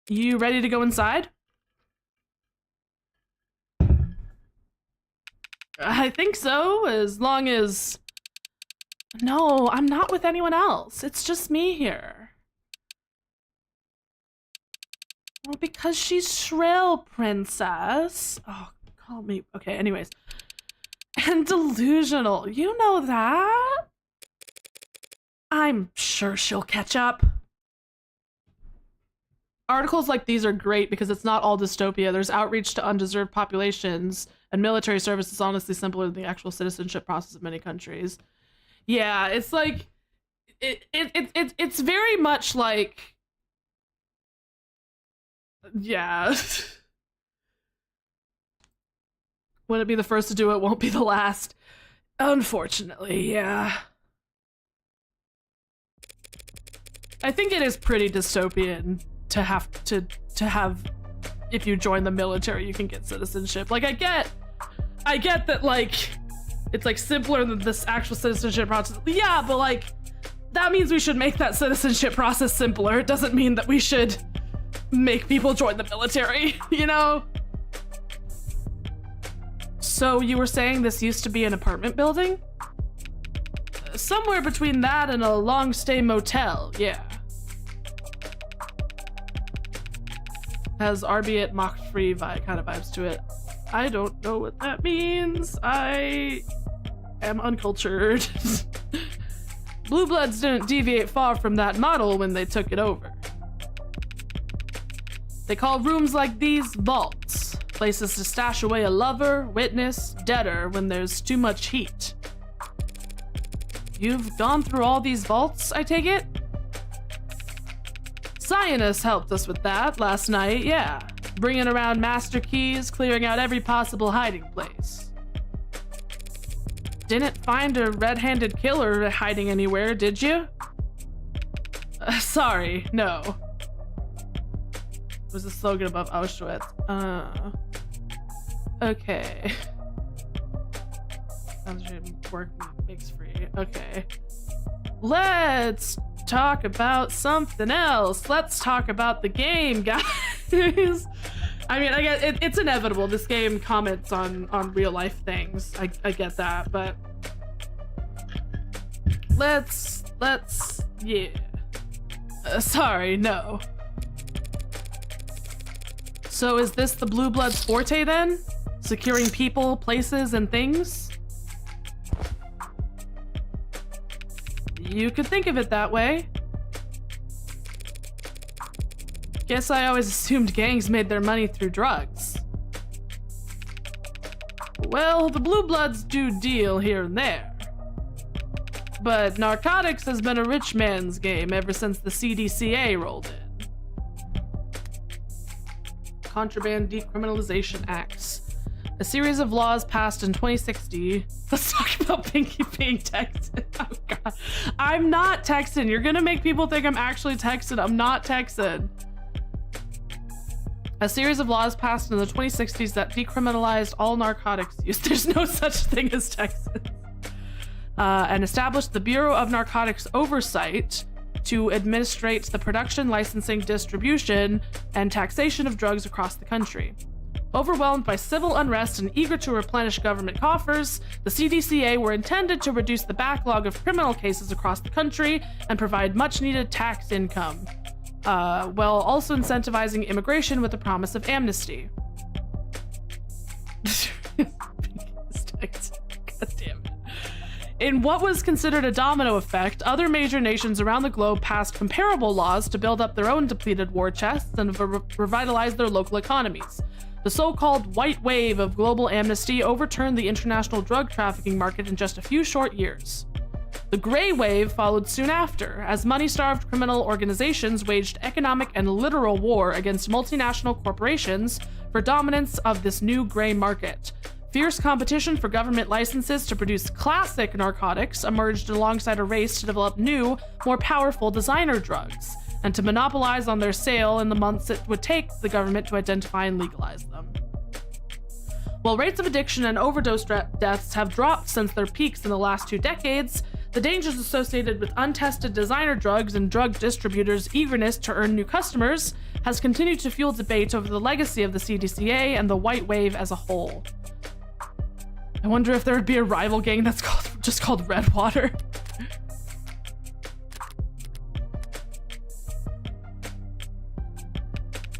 You ready to go inside? I think so, as long as... No, I'm not with anyone else. It's just me here. Well, because she's shrill, princess. Oh, call me... Okay, anyways. And delusional. You know that? I'm sure she'll catch up. Articles like these are great because it's not all dystopia. There's outreach to undeserved populations, and military service is honestly simpler than the actual citizenship process of many countries. Yeah, it's like it's very much like, yeah. Wouldn't be the first to do it, won't be the last. Unfortunately, yeah. I think it is pretty dystopian to have if you join the military you can get citizenship. Like I get that, like it's like simpler than this actual citizenship process. Yeah, but like that means we should make that citizenship process simpler. It doesn't mean that we should make people join the military, you know? So you were saying this used to be an apartment building? Somewhere between that and a long stay motel, yeah. Has albeit mock-free kind of vibes to it. I don't know what that means. I am uncultured. Blue Bloods didn't deviate far from that model when they took it over. They call rooms like these vaults, places to stash away a lover, witness, debtor when there's too much heat. You've gone through all these vaults, I take it? Zionist helped us with that last night, yeah. Bringing around master keys, clearing out every possible hiding place. Didn't find a red-handed killer hiding anywhere, did you? Sorry, no. Was the slogan above Auschwitz? Okay. Work makes free. Okay. Let's talk about something else. Let's talk about the game, guys. I mean, I get it's inevitable. This game comments on real life things. I get that, but let's yeah. Sorry, no. So is this the Blue Bloods' forte then? Securing people, places, and things? You could think of it that way. Guess I always assumed gangs made their money through drugs. Well, the Blue Bloods do deal here and there. But narcotics has been a rich man's game ever since the CDCA rolled in. Contraband Decriminalization Acts. A series of laws passed in 2060. Let's talk about Pinky being Texan. Oh god. I'm not Texan. You're gonna make people think I'm actually Texan. I'm not Texan. A series of laws passed in the 2060s that decriminalized all narcotics use. There's no such thing as Texans. And established the Bureau of Narcotics Oversight to administrate the production, licensing, distribution, and taxation of drugs across the country. Overwhelmed by civil unrest and eager to replenish government coffers, the CDCA were intended to reduce the backlog of criminal cases across the country and provide much-needed tax income, while also incentivizing immigration with the promise of amnesty. God damn it. In what was considered a domino effect, other major nations around the globe passed comparable laws to build up their own depleted war chests and revitalize their local economies. The so-called white wave of global amnesty overturned the international drug trafficking market in just a few short years. The gray wave followed soon after, as money-starved criminal organizations waged economic and literal war against multinational corporations for dominance of this new gray market. Fierce competition for government licenses to produce classic narcotics emerged alongside a race to develop new, more powerful designer drugs, and to monopolize on their sale in the months it would take the government to identify and legalize them. While rates of addiction and overdose deaths have dropped since their peaks in the last 2 decades, the dangers associated with untested designer drugs and drug distributors' eagerness to earn new customers has continued to fuel debate over the legacy of the CDCA and the white wave as a whole. I wonder if there would be a rival gang that's just called Redwater.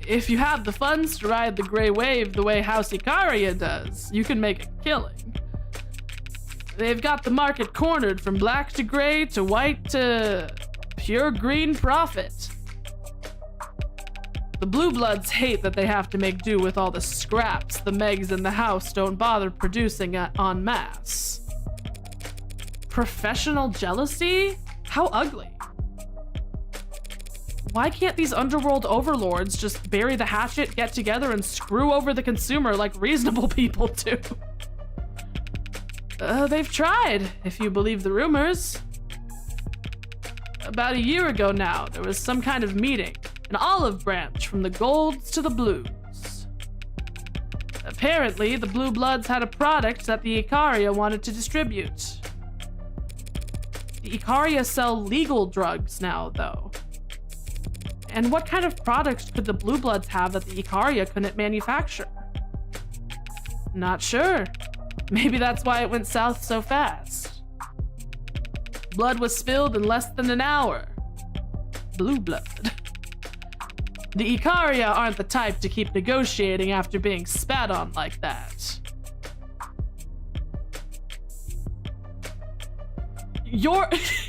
If you have the funds to ride the gray wave the way House Icaria does, you can make a killing. They've got the market cornered from black to gray to white to pure green profit. The Blue Bloods hate that they have to make do with all the scraps the Megs in the house don't bother producing en masse. Professional jealousy? How ugly. Why can't these underworld overlords just bury the hatchet, get together, and screw over the consumer like reasonable people do? They've tried, if you believe the rumors. About a year ago now, there was some kind of meeting, an olive branch from the golds to the blues. Apparently, the Blue Bloods had a product that the Icaria wanted to distribute. The Icaria sell legal drugs now, though. And what kind of product could the Blue Bloods have that the Icaria couldn't manufacture? Not sure. Maybe that's why it went south so fast. Blood was spilled in less than an hour. Blue blood. The Icaria aren't the type to keep negotiating after being spat on like that.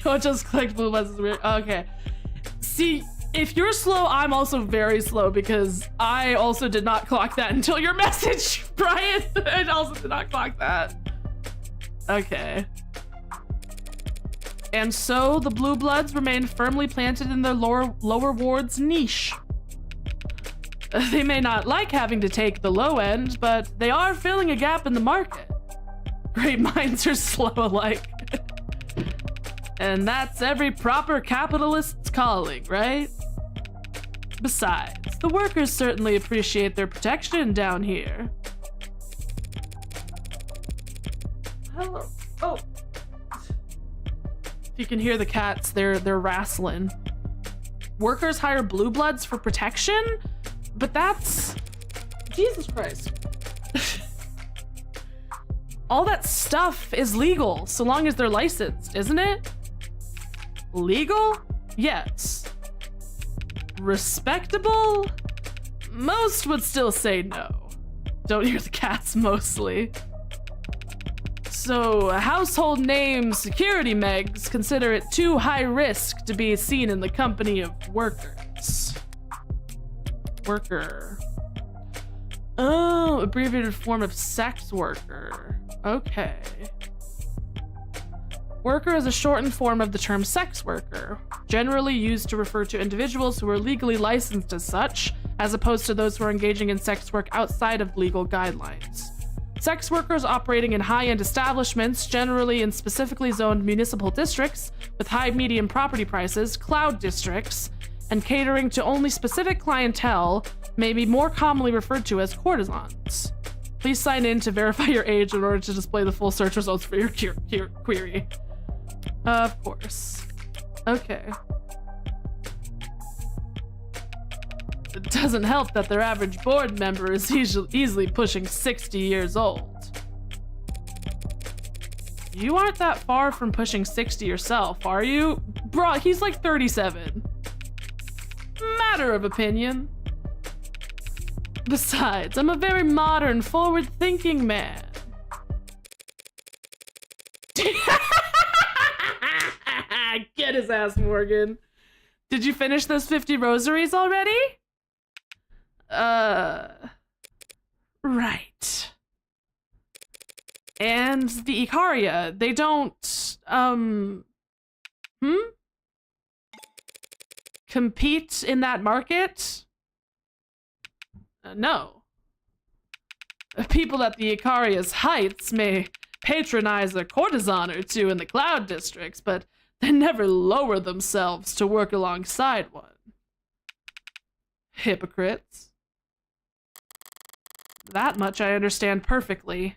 Oh, just clicked Blue Bloods is weird. Okay. See, if you're slow, I'm also very slow because I also did not clock that until your message, Brian. I also did not clock that. Okay. And so the Blue Bloods remain firmly planted in their lower ward's niche. They may not like having to take the low end, but they are filling a gap in the market. Great minds are slow alike. And that's every proper capitalist's calling, right? Besides, the workers certainly appreciate their protection down here. Hello. Oh. If you can hear the cats, they're wrestling. Workers hire Blue Bloods for protection? But that's... Jesus Christ. All that stuff is legal, so long as they're licensed, isn't it? Legal? Yes. Respectable? Most would still say no. Don't hear the cats mostly. So, household name security megs consider it too high risk to be seen in the company of workers. Worker. Oh, abbreviated form of sex worker. Okay. Worker is a shortened form of the term sex worker, generally used to refer to individuals who are legally licensed as such, as opposed to those who are engaging in sex work outside of legal guidelines. Sex workers operating in high-end establishments, generally in specifically zoned municipal districts with high median property prices, cloud districts, and catering to only specific clientele, may be more commonly referred to as courtesans. Please sign in to verify your age in order to display the full search results for your query. Of course. Okay. It doesn't help that their average board member is easily pushing 60 years old. You aren't that far from pushing 60 yourself, are you? Bro, he's like 37. Matter of opinion. Besides, I'm a very modern, forward-thinking man. Get his ass, Morgan. Did you finish those 50 rosaries already? Right. And the Icaria, they don't, compete in that market? No. People at the Icaria's heights may patronize a courtesan or two in the cloud districts, but they never lower themselves to work alongside one. Hypocrites. That much I understand perfectly.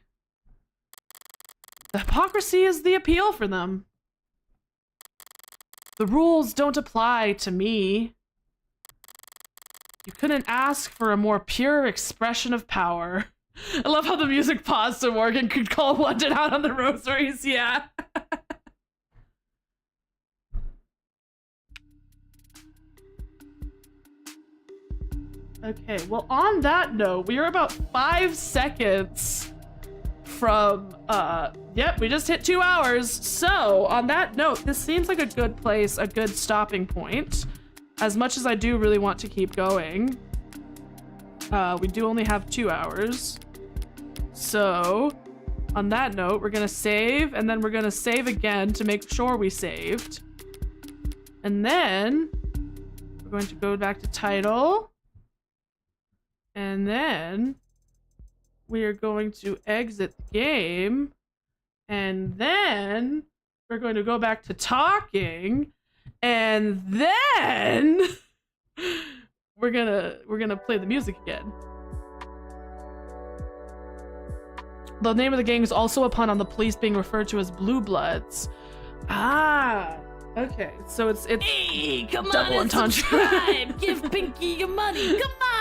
The hypocrisy is the appeal for them. The rules don't apply to me. You couldn't ask for a more pure expression of power. I love how the music paused so Morgan could call London out on the rosaries. Yeah. Okay, well, on that note, we are about 5 seconds from, yep, we just hit 2 hours. So, on that note, this seems like a good place, a good stopping point. As much as I do really want to keep going, we do only have 2 hours. So, on that note, we're gonna save, and then we're gonna save again to make sure we saved. And then, we're going to go back to title. And then we are going to exit the game. And then we're going to go back to talking. And then we're gonna play the music again. The name of the gang is also a pun on the police being referred to as Blue Bloods. Ah, okay. So it's Hey, come on double and entendre. subscribe. Give Pinky your money. Come on.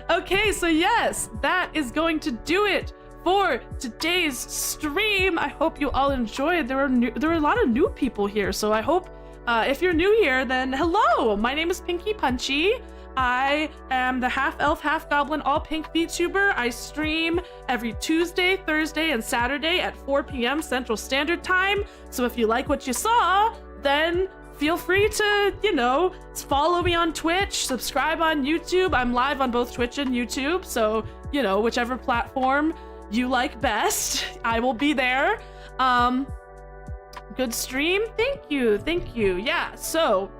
Okay, so yes, that is going to do it for today's stream. I hope you all enjoyed. There were a lot of new people here, so I hope if you're new here, then hello. My name is Pinky Punchy. I am the half elf, half goblin, all pink VTuber. I stream every Tuesday, Thursday, and Saturday at 4 p.m. Central Standard Time. So if you like what you saw, then feel free to, follow me on Twitch, subscribe on YouTube. I'm live on both Twitch and YouTube. So, whichever platform you like best, I will be there. Good stream. Thank you. Yeah. So,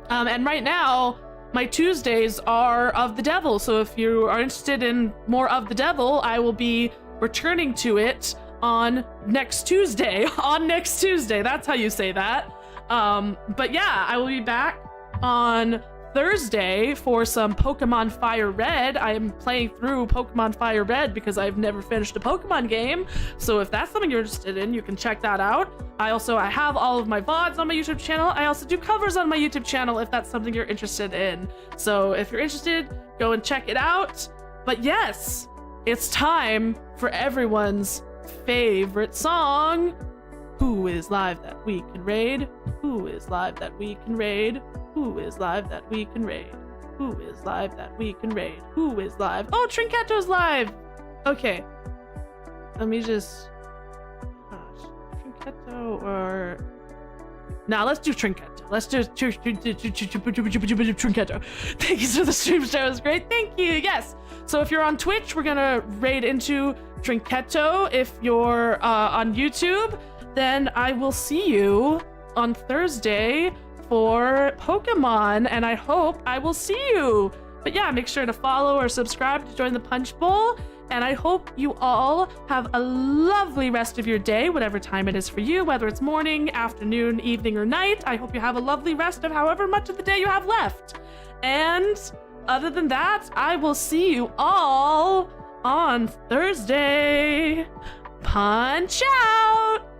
and right now, my Tuesdays are of the devil, so if you are interested in more of the devil, I will be returning to it on next Tuesday. That's how you say that. But yeah, I will be back on Thursday for some Pokemon Fire Red. I am playing through Pokemon Fire Red because I've never finished a Pokemon game. So if that's something you're interested in, you can check that out. I have all of my VODs on my YouTube channel. I also do covers on my YouTube channel if that's something you're interested in. So if you're interested, go and check it out. But yes, it's time for everyone's favorite song. Who is live that we can raid? Who is live that we can raid? Who is live that we can raid? Who is live that we can raid? Who is live? Oh, Trinketto's live! Okay. Let me just... Gosh. Trinketto or... Nah, let's do Trinketto. Let's do Trinketto. Thank you for the stream share. It was great. Thank you. Yes. So if you're on Twitch, we're gonna raid into Trinketto. If you're on YouTube, then I will see you on Thursday for Pokemon, and I hope I will see you. But yeah, make sure to follow or subscribe to join the Punch Bowl, and I hope you all have a lovely rest of your day, whatever time it is for you, whether it's morning, afternoon, evening, or night. I hope you have a lovely rest of however much of the day you have left. And other than that, I will see you all on Thursday. Punch out!